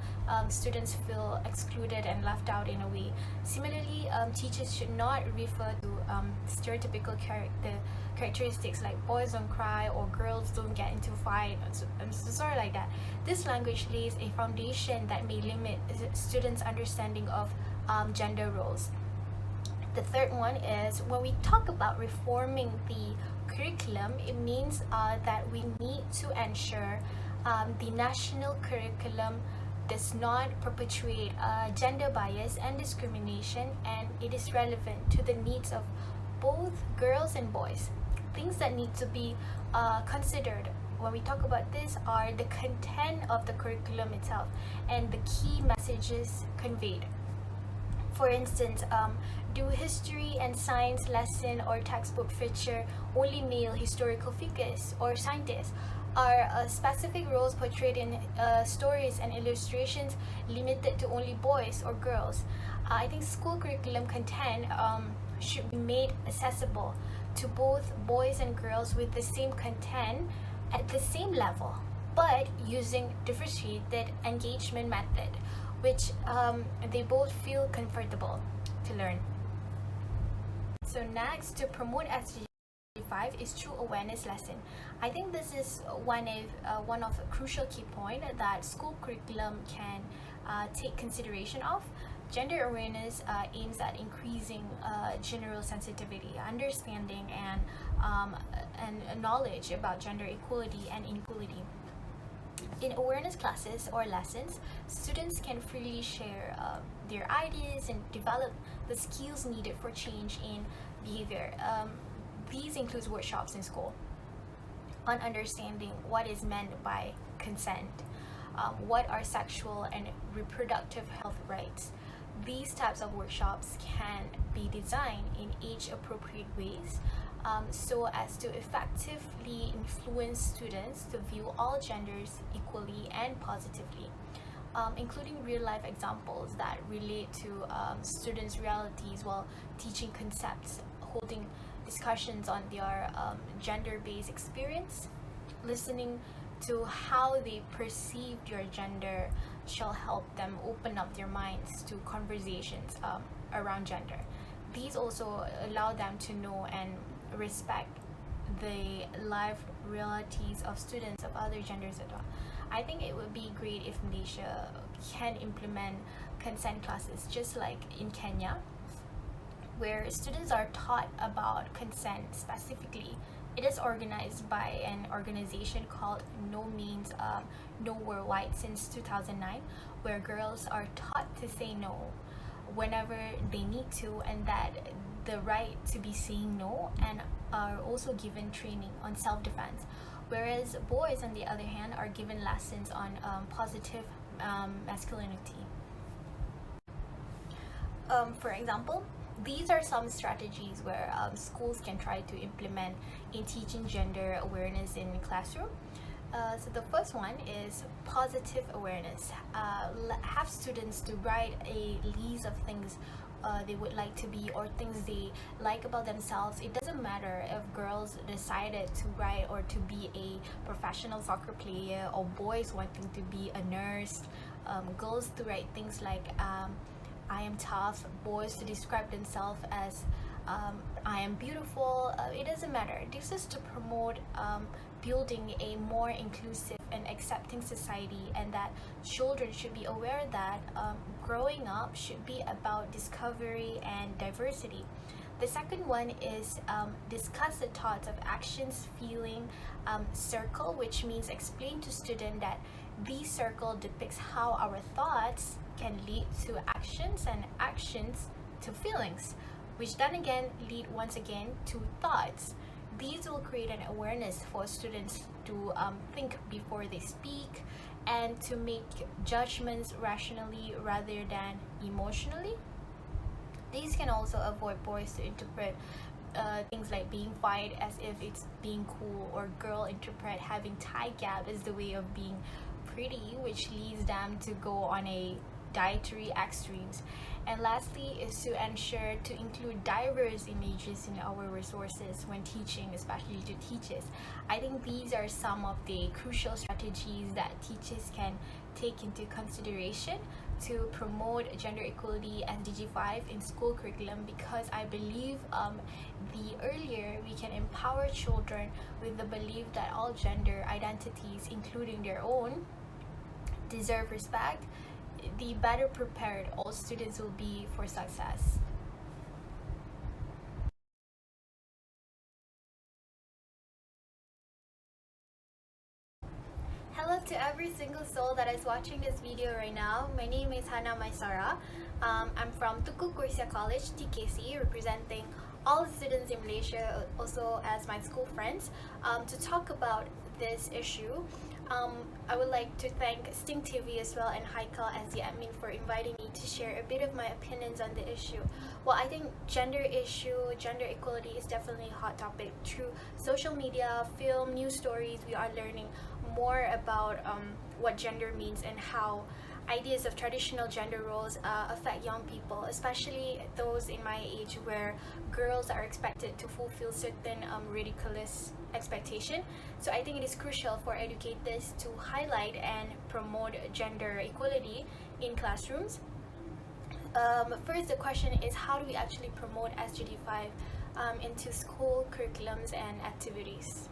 students feel excluded and left out in a way. Similarly, teachers should not refer to stereotypical characteristics like boys don't cry or girls don't get into fight, so sort of like that. This language lays a foundation that may limit students' understanding of gender roles. The third one is, when we talk about reforming the curriculum, it means that we need to ensure the national curriculum does not perpetuate gender bias and discrimination, and it is relevant to the needs of both girls and boys. Things that need to be considered when we talk about this are the content of the curriculum itself and the key messages conveyed. For instance, do history and science lesson or textbook feature only male historical figures or scientists? Are specific roles portrayed in stories and illustrations limited to only boys or girls? I think school curriculum content should be made accessible to both boys and girls with the same content at the same level, but using differentiated engagement method, which they both feel comfortable to learn. So next, to promote SDG 5 is through awareness lesson. I think this is one of a crucial key point that school curriculum can take consideration of. Gender awareness aims at increasing general sensitivity, understanding, and knowledge about gender equality and inequality. In awareness classes or lessons, students can freely share their ideas and develop the skills needed for change in behavior. These include workshops in school on understanding what is meant by consent, what are sexual and reproductive health rights. These types of workshops can be designed in age-appropriate ways so as to effectively influence students to view all genders equally and positively, including real-life examples that relate to students' realities while teaching concepts, holding discussions on their gender-based experience, listening to how they perceive their gender shall help them open up their minds to conversations around gender. These also allow them to know and respect the life realities of students of other genders as well. I think it would be great if Malaysia can implement consent classes just like in Kenya, where students are taught about consent specifically. It is organized by an organization called No Means No Worldwide since 2009, where girls are taught to say no whenever they need to, and that the right to be saying no, and are also given training on self-defense, whereas boys on the other hand are given lessons on positive masculinity. For example, these are some strategies where schools can try to implement in teaching gender awareness in the classroom. So the first one is positive awareness. Have students to write a list of things they would like to be or things they like about themselves. It doesn't matter if girls decided to write or to be a professional soccer player, or boys wanting to be a nurse, girls to write things like I am tough, boys to describe themselves as I am beautiful. It doesn't matter. This is to promote building a more inclusive an accepting society, and that children should be aware that growing up should be about discovery and diversity. The second one is discuss the thoughts of actions, feeling circle, which means explain to student that this circle depicts how our thoughts can lead to actions and actions to feelings, which then again lead once again to thoughts. These will create an awareness for students to think before they speak and to make judgments rationally rather than emotionally. These can also avoid boys to interpret things like being quiet as if it's being cool, or girl interpret having thigh gap as the way of being pretty, which leads them to go on a dietary extremes. And lastly is to ensure to include diverse images in our resources when teaching, especially to teachers. I think these are some of the crucial strategies that teachers can take into consideration to promote gender equality as DG5 in school curriculum, because I believe the earlier we can empower children with the belief that all gender identities, including their own, deserve respect, the better prepared all students will be for success. Hello to every single soul that is watching this video right now. My name is Maisarah. I'm from Tukuk Kursia College, TKC, representing all the students in Malaysia, also as my school friends, to talk about this issue. I would like to thank Sting TV as well and Haikal as the admin for inviting me to share a bit of my opinions on the issue. Well, I think gender equality is definitely a hot topic. Through social media, film, news stories, we are learning more about what gender means and how ideas of traditional gender roles affect young people, especially those in my age where girls are expected to fulfill certain ridiculous expectation. So I think it is crucial for educators to highlight and promote gender equality in classrooms. First, the question is, how do we actually promote SGD5 into school curriculums and activities?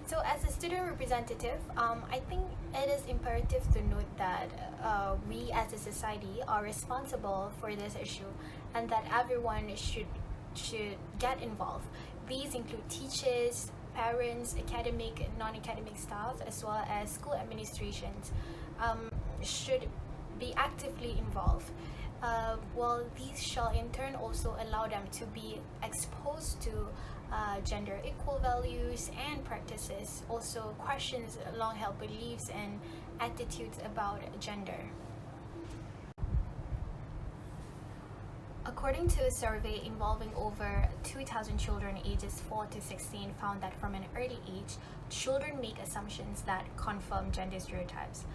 So as a student representative, I think it is imperative to note that we as a society are responsible for this issue, and that everyone should get involved. These include teachers, parents, academic and non-academic staff, as well as school administrations should be actively involved. Well, these shall in turn also allow them to be exposed to gender equal values and practices, also questions long-held beliefs and attitudes about gender. According to a survey involving over 2,000 children ages 4 to 16, found that from an early age, children make assumptions that confirm gender stereotypes.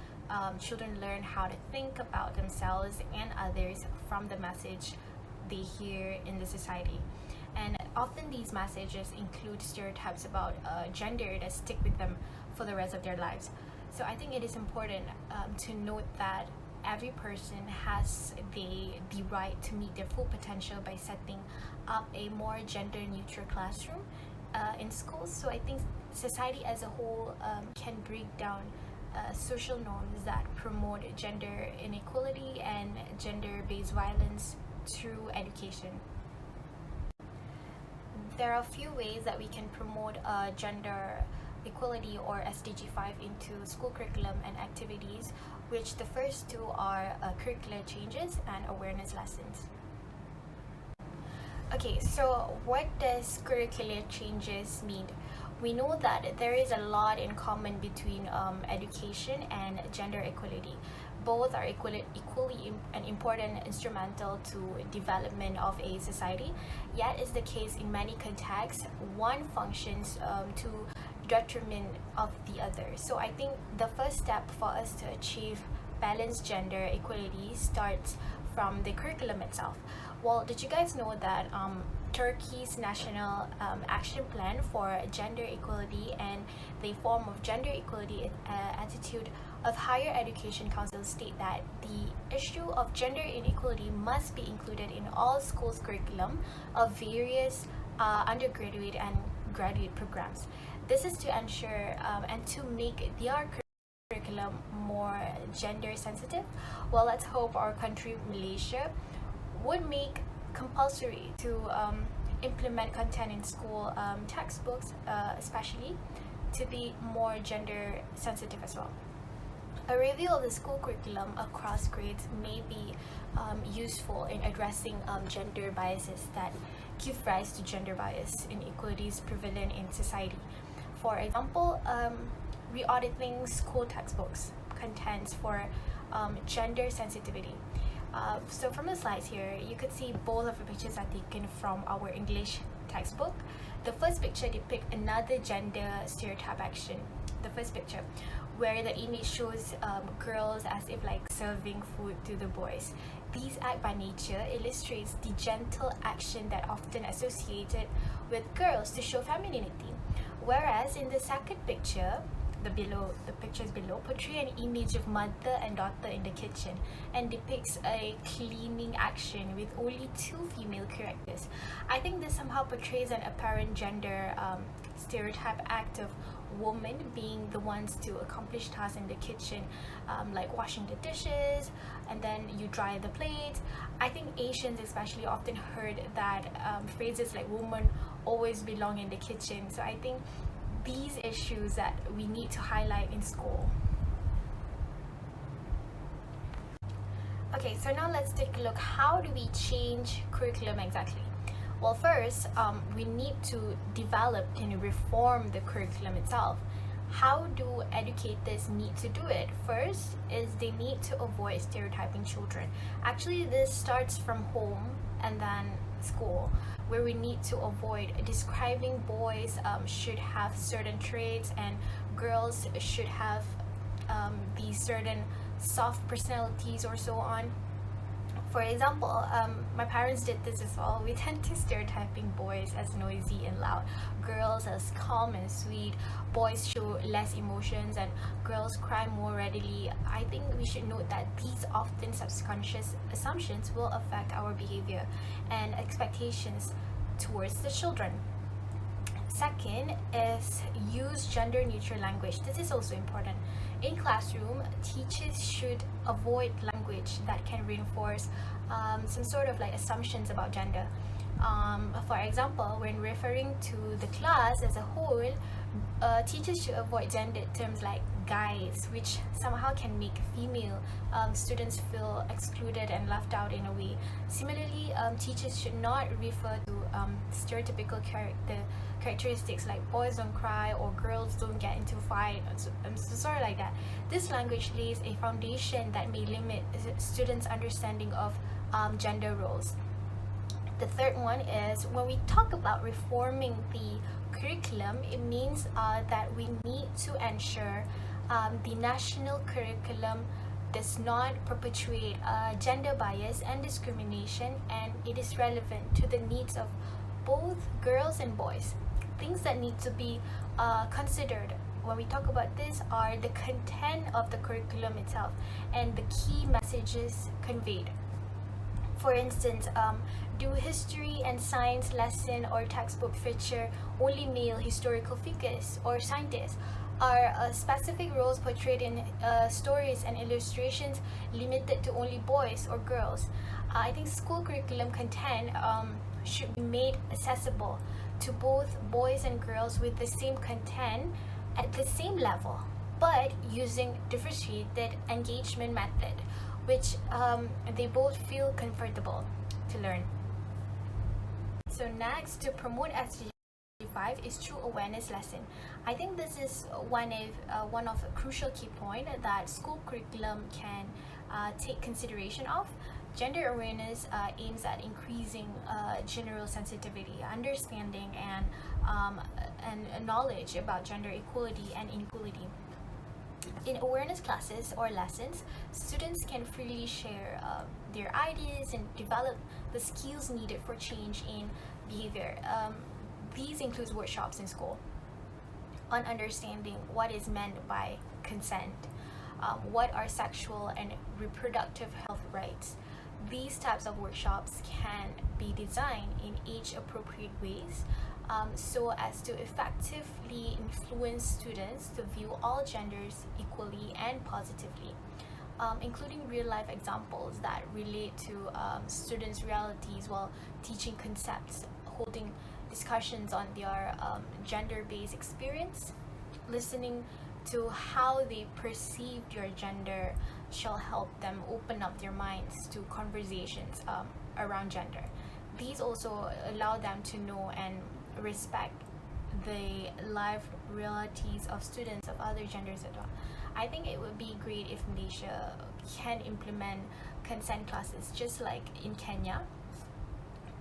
Children learn how to think about themselves and others from the message they hear in the society. And often these messages include stereotypes about gender that stick with them for the rest of their lives. So I think it is important to note that every person has the right to meet their full potential by setting up a more gender neutral classroom in schools. So I think society as a whole can break down social norms that promote gender inequality and gender-based violence through education. There are a few ways that we can promote gender equality or SDG5 into school curriculum and activities, which the first two are curricular changes and awareness lessons. Okay, so what does curricular changes mean? We know that there is a lot in common between education and gender equality. Both are equally an important instrumental to development of a society, yet is the case in many contexts. One functions to detriment of the other. So I think the first step for us to achieve balanced gender equality starts from the curriculum itself. Well, did you guys know that Turkey's national action plan for gender equality and the form of gender equality attitude of Higher Education Council state that the issue of gender inequality must be included in all schools curriculum of various undergraduate and graduate programs. This is to ensure and to make their curriculum more gender sensitive. Well, let's hope our country, Malaysia, would make compulsory to implement content in school textbooks, especially, to be more gender sensitive as well. A review of the school curriculum across grades may be useful in addressing gender biases that give rise to gender bias inequalities prevalent in society. For example, re-auditing school textbooks contents for gender sensitivity. So from the slides here, you could see both of the pictures are taken from our English textbook. The first picture depicts another gender stereotype action. The first picture, where the image shows girls as if like serving food to the boys. These act by nature illustrates the gentle action that often associated with girls to show femininity. Whereas in the second picture, the pictures below portray an image of mother and daughter in the kitchen and depicts a cleaning action with only two female characters. I think this somehow portrays an apparent gender stereotype act of women being the ones to accomplish tasks in the kitchen, like washing the dishes and then you dry the plates. I think Asians especially often heard that phrases like women always belong in the kitchen. So I think these issues that we need to highlight in school. Okay, so now let's take a look. How do we change curriculum exactly? Well, first, we need to develop and reform the curriculum itself. How do educators need to do it? First is they need to avoid stereotyping children. Actually, this starts from home and then school, where we need to avoid describing boys should have certain traits and girls should have these certain soft personalities or so on. For example, my parents did this as well. We tend to stereotyping boys as noisy and loud, girls as calm and sweet, boys show less emotions, and girls cry more readily. I think we should note that these often subconscious assumptions will affect our behavior and expectations towards the children. Second is use gender neutral language. This is also important. In classroom, teachers should avoid language that can reinforce some sort of like assumptions about gender. For example, when referring to the class as a whole, teachers should avoid gendered terms like guys, which somehow can make female students feel excluded and left out in a way. Similarly, teachers should not refer to stereotypical characteristics like boys don't cry or girls don't get into fight, so sort of like that. This language lays a foundation that may limit students' understanding of gender roles. The third one is when we talk about reforming the curriculum, it means that we need to ensure the national curriculum does not perpetuate gender bias and discrimination, and it is relevant to the needs of both girls and boys. Things that need to be considered when we talk about this are the content of the curriculum itself and the key messages conveyed. For instance, do history and science lesson or textbook feature only male historical figures or scientists? Are specific roles portrayed in stories and illustrations limited to only boys or girls? I think school curriculum content should be made accessible to both boys and girls with the same content at the same level, but using differentiated engagement method, which they both feel comfortable to learn. So next, to promote SDG 5 is through awareness lesson. I think this is one of a crucial key point that school curriculum can take consideration of. Gender awareness aims at increasing general sensitivity, understanding, and knowledge about gender equality and inequality. In awareness classes or lessons, students can freely share their ideas and develop the skills needed for change in behavior. These include workshops in school on understanding what is meant by consent, what are sexual and reproductive health rights. These types of workshops can be designed in age-appropriate ways so as to effectively influence students to view all genders equally and positively, including real-life examples that relate to students' realities while teaching concepts, holding discussions on their gender-based experience, listening to how they perceived your gender shall help them open up their minds to conversations around gender. These also allow them to know and respect the life realities of students of other genders as well. I think it would be great if Malaysia can implement consent classes just like in Kenya,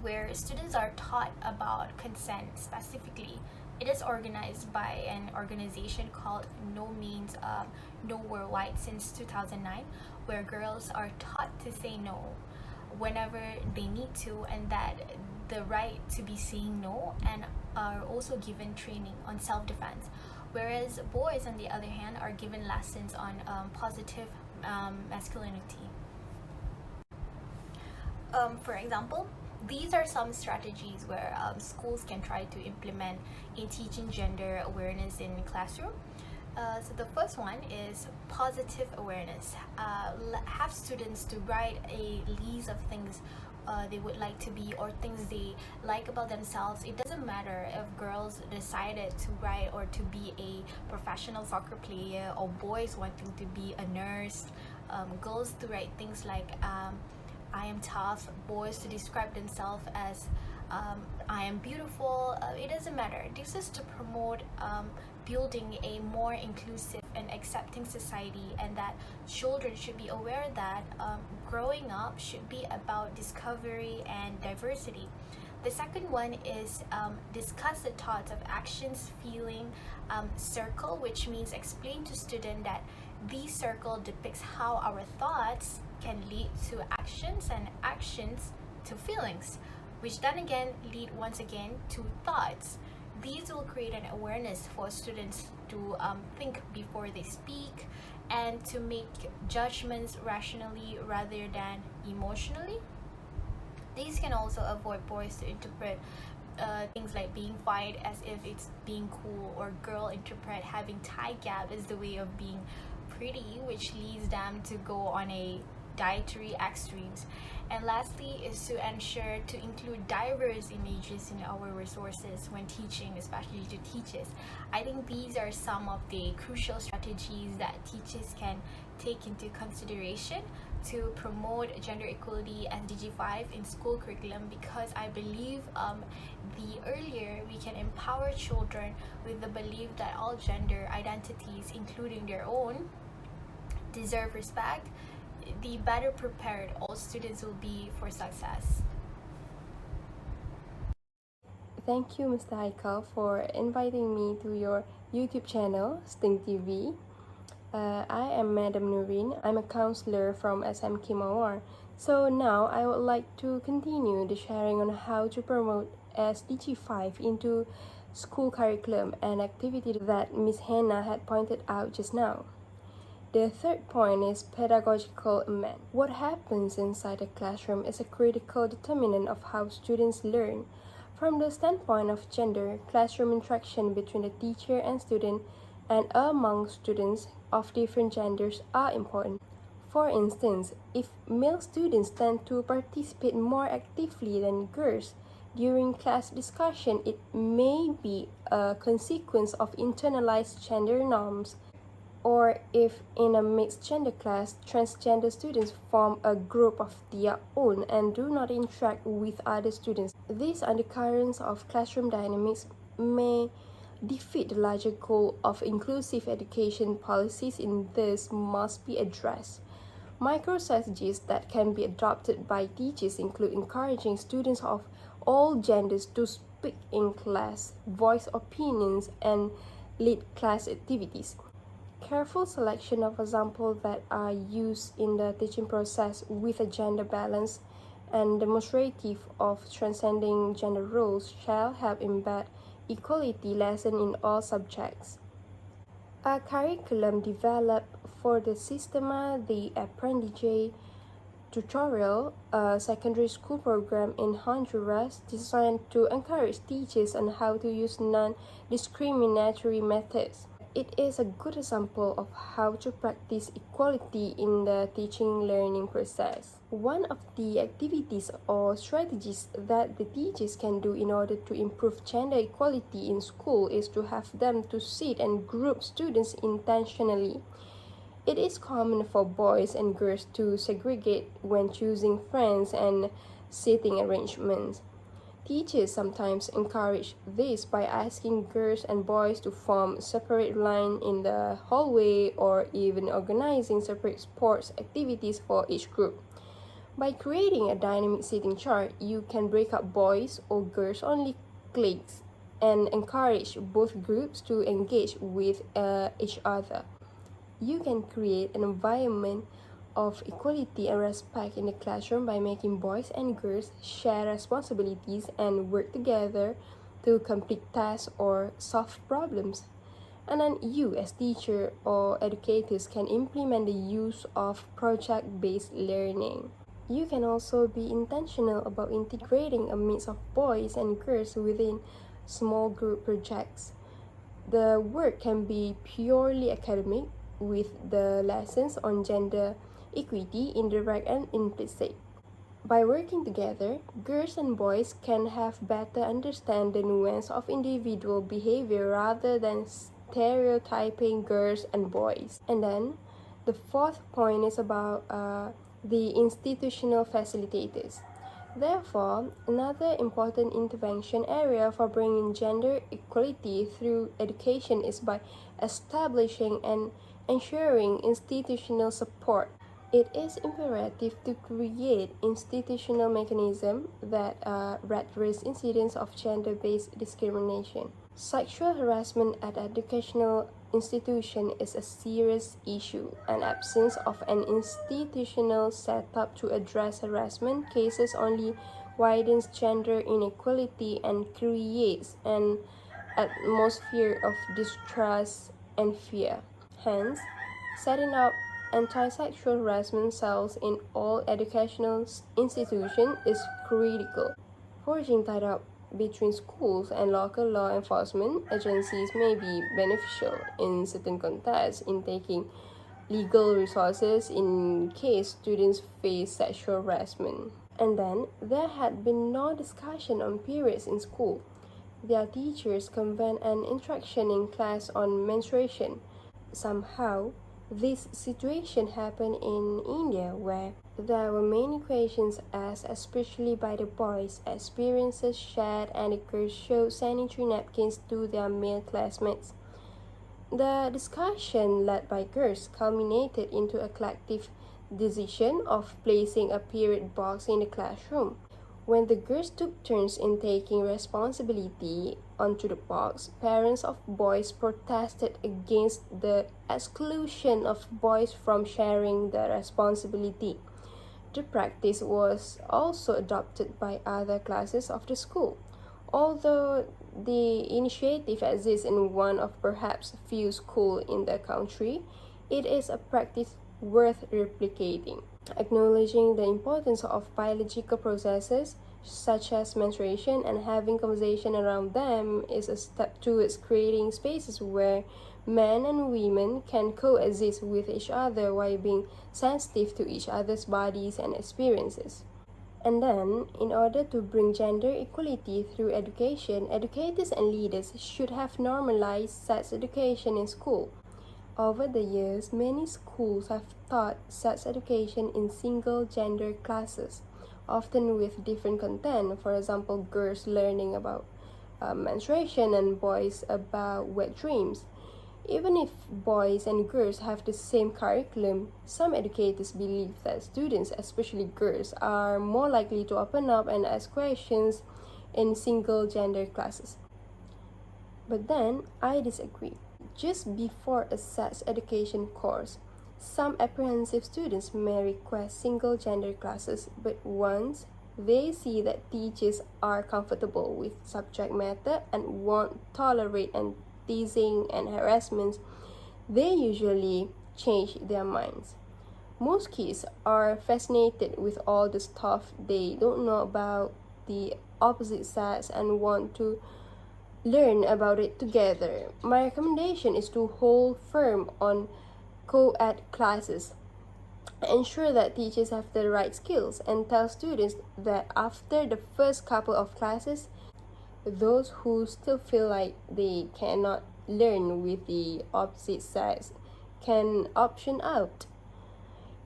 where students are taught about consent specifically. It is organized by an organization called No Means No Worldwide since 2009, where girls are taught to say no whenever they need to, and that the right to be saying no, and are also given training on self-defense, whereas boys on the other hand are given lessons on positive masculinity. For example, these are some strategies where schools can try to implement in teaching gender awareness in classroom. So the first one is positive awareness. Have students to write a list of things they would like to be, or things they like about themselves. It doesn't matter if girls decided to write or to be a professional soccer player, or boys wanting to be a nurse. Girls to write things like I am tough, boys to describe themselves as I am beautiful. It doesn't matter. This is to promote building a more inclusive and accepting society, and that children should be aware that growing up should be about discovery and diversity. The second one is discuss the thoughts of actions, feeling circle, which means explain to student that this circle depicts how our thoughts can lead to actions, and actions to feelings, which then again lead once again to thoughts. These will create an awareness for students to think before they speak, and to make judgments rationally rather than emotionally. These can also avoid boys to interpret things like being quiet as if it's being cool, or girl interpret having thigh gap as the way of being pretty, which leads them to go on a dietary extremes. And lastly is to ensure to include diverse images in our resources when teaching, especially to teachers. I think these are some of the crucial strategies that teachers can take into consideration to promote gender equality as DG5 in school curriculum, because I believe the earlier we can empower children with the belief that all gender identities, including their own, deserve respect, the better prepared all students will be for success. Thank you, Mr. Haikal, for inviting me to your YouTube channel, Sting TV. I am Madam Nurin. I'm a counselor from SMK Mawar. So now I would like to continue the sharing on how to promote SDG5 into school curriculum, and activity that Ms. Hannah had pointed out just now. The third point is pedagogical amendment. What happens inside the classroom is a critical determinant of how students learn. From the standpoint of gender, classroom interaction between the teacher and student and among students of different genders are important. For instance, if male students tend to participate more actively than girls during class discussion, it may be a consequence of internalized gender norms. Or if in a mixed gender class, transgender students form a group of their own and do not interact with other students. These undercurrents of classroom dynamics may defeat the larger goal of inclusive education policies, and this must be addressed. Micro strategies that can be adopted by teachers include encouraging students of all genders to speak in class, voice opinions, and lead class activities. Careful selection of examples that are used in the teaching process with a gender balance and demonstrative of transcending gender roles shall help embed equality lesson in all subjects. A curriculum developed for the Sistema de Aprendizaje tutorial, a secondary school program in Honduras designed to encourage teachers on how to use non-discriminatory methods. It is a good example of how to practice equality in the teaching learning process. One of the activities or strategies that the teachers can do in order to improve gender equality in school is to have them to sit and group students intentionally. It is common for boys and girls to segregate when choosing friends and seating arrangements. Teachers sometimes encourage this by asking girls and boys to form separate lines in the hallway or even organizing separate sports activities for each group. By creating a dynamic seating chart, you can break up boys or girls only cliques and encourage both groups to engage with each other. You can create an environment of equality and respect in the classroom by making boys and girls share responsibilities and work together to complete tasks or solve problems. And then you, as teacher or educators, can implement the use of project-based learning. You can also be intentional about integrating a mix of boys and girls within small group projects. The work can be purely academic, with the lessons on gender equity indirect and implicit. By working together, girls and boys can have better understand the nuance of individual behavior rather than stereotyping girls and boys. And then the fourth point is about the institutional facilitators. Therefore, another important intervention area for bringing gender equality through education is by establishing and ensuring institutional support. It is imperative to create institutional mechanisms that reduce incidents of gender-based discrimination. Sexual harassment at educational institution is a serious issue. An absence of an institutional setup to address harassment cases only widens gender inequality and creates an atmosphere of distrust and fear. Hence, setting up anti-sexual harassment cells in all educational institutions is critical. Forging tie-up between schools and local law enforcement agencies may be beneficial in certain contexts in taking legal resources in case students face sexual harassment. And then, there had been no discussion on periods in school. Their teachers convened an instruction in class on menstruation. Somehow, this situation happened in India, where there were many questions asked, especially by the boys, experiences shared, and the girls showed sanitary napkins to their male classmates. The discussion led by girls culminated into a collective decision of placing a period box in the classroom. When the girls took turns in taking responsibility onto the box, parents of boys protested against the exclusion of boys from sharing the responsibility. The practice was also adopted by other classes of the school. Although the initiative exists in one of perhaps few schools in the country, it is a practice worth replicating. Acknowledging the importance of biological processes such as menstruation and having conversation around them is a step towards creating spaces where men and women can coexist with each other while being sensitive to each other's bodies and experiences. And then, in order to bring gender equality through education, educators and leaders should have normalized sex education in school. Over the years, many schools have taught sex education in single-gender classes, often with different content. For example, girls learning about menstruation and boys about wet dreams. Even if boys and girls have the same curriculum, some educators believe that students, especially girls, are more likely to open up and ask questions in single-gender classes. But then, I disagree. Just before a sex education course, some apprehensive students may request single-gender classes, but once they see that teachers are comfortable with subject matter and won't tolerate teasing and harassment, they usually change their minds. Most kids are fascinated with all the stuff they don't know about the opposite sex and want to learn about it together. My recommendation is to hold firm on co-ed classes. Ensure that teachers have the right skills and tell students that after the first couple of classes, those who still feel like they cannot learn with the opposite sex can option out.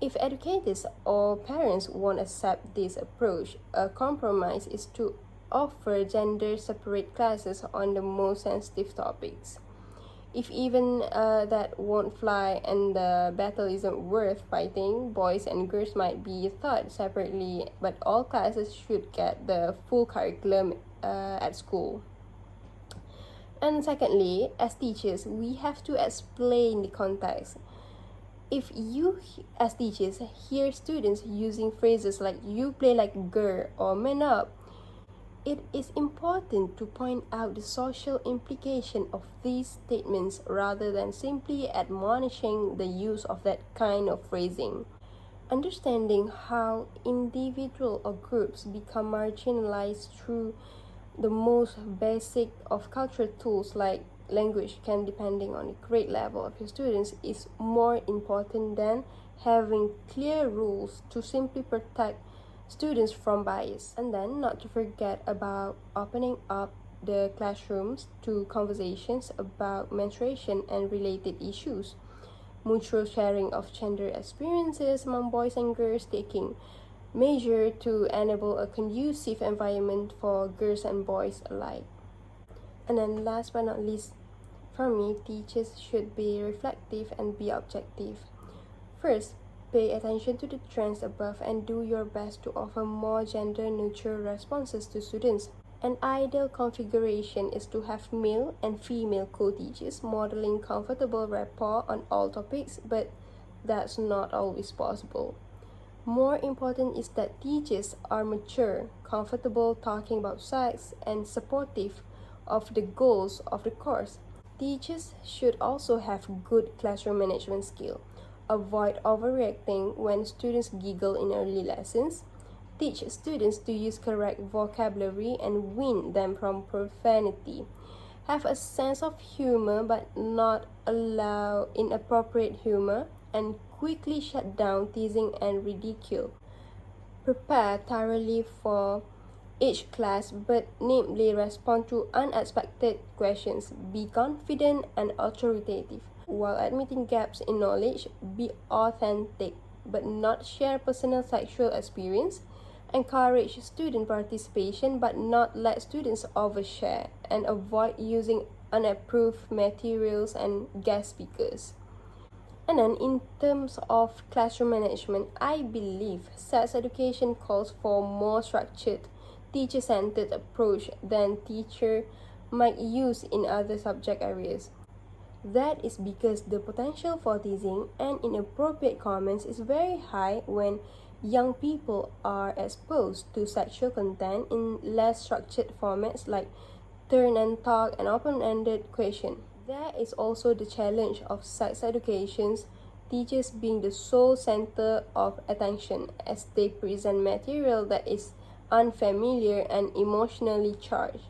If educators or parents won't accept this approach, a compromise is to offer gender separate classes on the most sensitive topics. If even that won't fly and the battle isn't worth fighting, boys and girls might be taught separately, but all classes should get the full curriculum at school. And secondly, as teachers, we have to explain the context. If you, as teachers, hear students using phrases like "you play like a girl" or "man up," it is important to point out the social implication of these statements rather than simply admonishing the use of that kind of phrasing. Understanding how individuals or groups become marginalized through the most basic of cultural tools like language can, depending on the grade level of your students, is more important than having clear rules to simply protect students from bias. And then not to forget about opening up the classrooms to conversations about menstruation and related issues, mutual sharing of gender experiences among boys and girls, taking measure to enable a conducive environment for girls and boys alike. And then last but not least, for me, teachers should be reflective and be objective. First, pay attention to the trends above and do your best to offer more gender-neutral responses to students. An ideal configuration is to have male and female co-teachers modeling comfortable rapport on all topics, but that's not always possible. More important is that teachers are mature, comfortable talking about sex, and supportive of the goals of the course. Teachers should also have good classroom management skill. Avoid overreacting when students giggle in early lessons. Teach students to use correct vocabulary and wean them from profanity. Have a sense of humor but not allow inappropriate humor, and quickly shut down teasing and ridicule. Prepare thoroughly for each class but nimbly respond to unexpected questions. Be confident and authoritative. While admitting gaps in knowledge, be authentic but not share personal sexual experience. Encourage student participation but not let students overshare, and avoid using unapproved materials and guest speakers. And then in terms of classroom management, I believe sex education calls for more structured, teacher-centered approach than teacher might use in other subject areas. That is because the potential for teasing and inappropriate comments is very high when young people are exposed to sexual content in less structured formats like turn and talk and open-ended question. There is also the challenge of sex education's teachers being the sole center of attention as they present material that is unfamiliar and emotionally charged.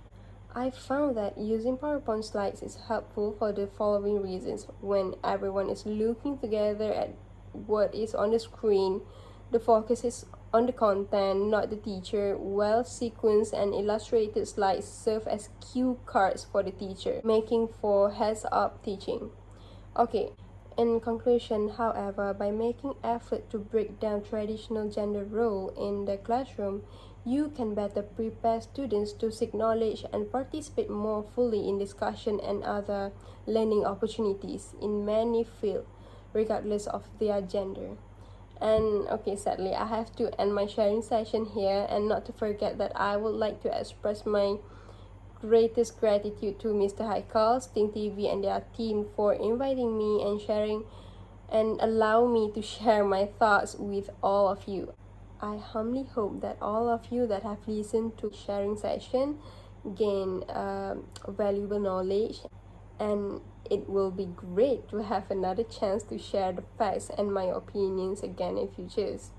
I found that using PowerPoint slides is helpful for the following reasons. When everyone is looking together at what is on the screen, the focus is on the content, not the teacher. Well-sequenced and illustrated slides serve as cue cards for the teacher, making for heads-up teaching. Okay, in conclusion, however, by making effort to break down traditional gender role in the classroom, you can better prepare students to seek knowledge and participate more fully in discussion and other learning opportunities in many fields, regardless of their gender. And okay, sadly, I have to end my sharing session here, and not to forget that I would like to express my greatest gratitude to Mr. Haikal, Sting TV, and their team for inviting me and sharing and allow me to share my thoughts with all of you. I humbly hope that all of you that have listened to sharing session gain valuable knowledge and It will be great to have another chance to share the facts and my opinions again if you choose,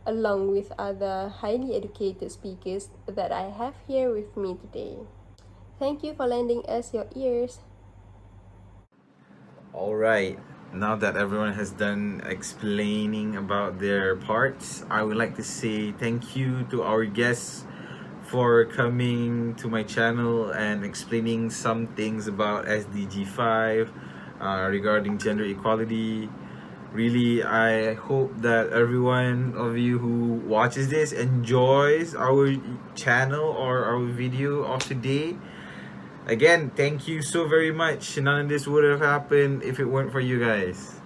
along with other highly educated speakers that I have here with me today. Thank you for lending us your ears. All right. Now that everyone has done explaining about their parts, I would like to say thank you to our guests for coming to my channel and explaining some things about SDG 5 regarding gender equality. Really, I hope that every one of you who watches this enjoys our channel or our video of today. Again, thank you so very much. None of this would have happened if it weren't for you guys.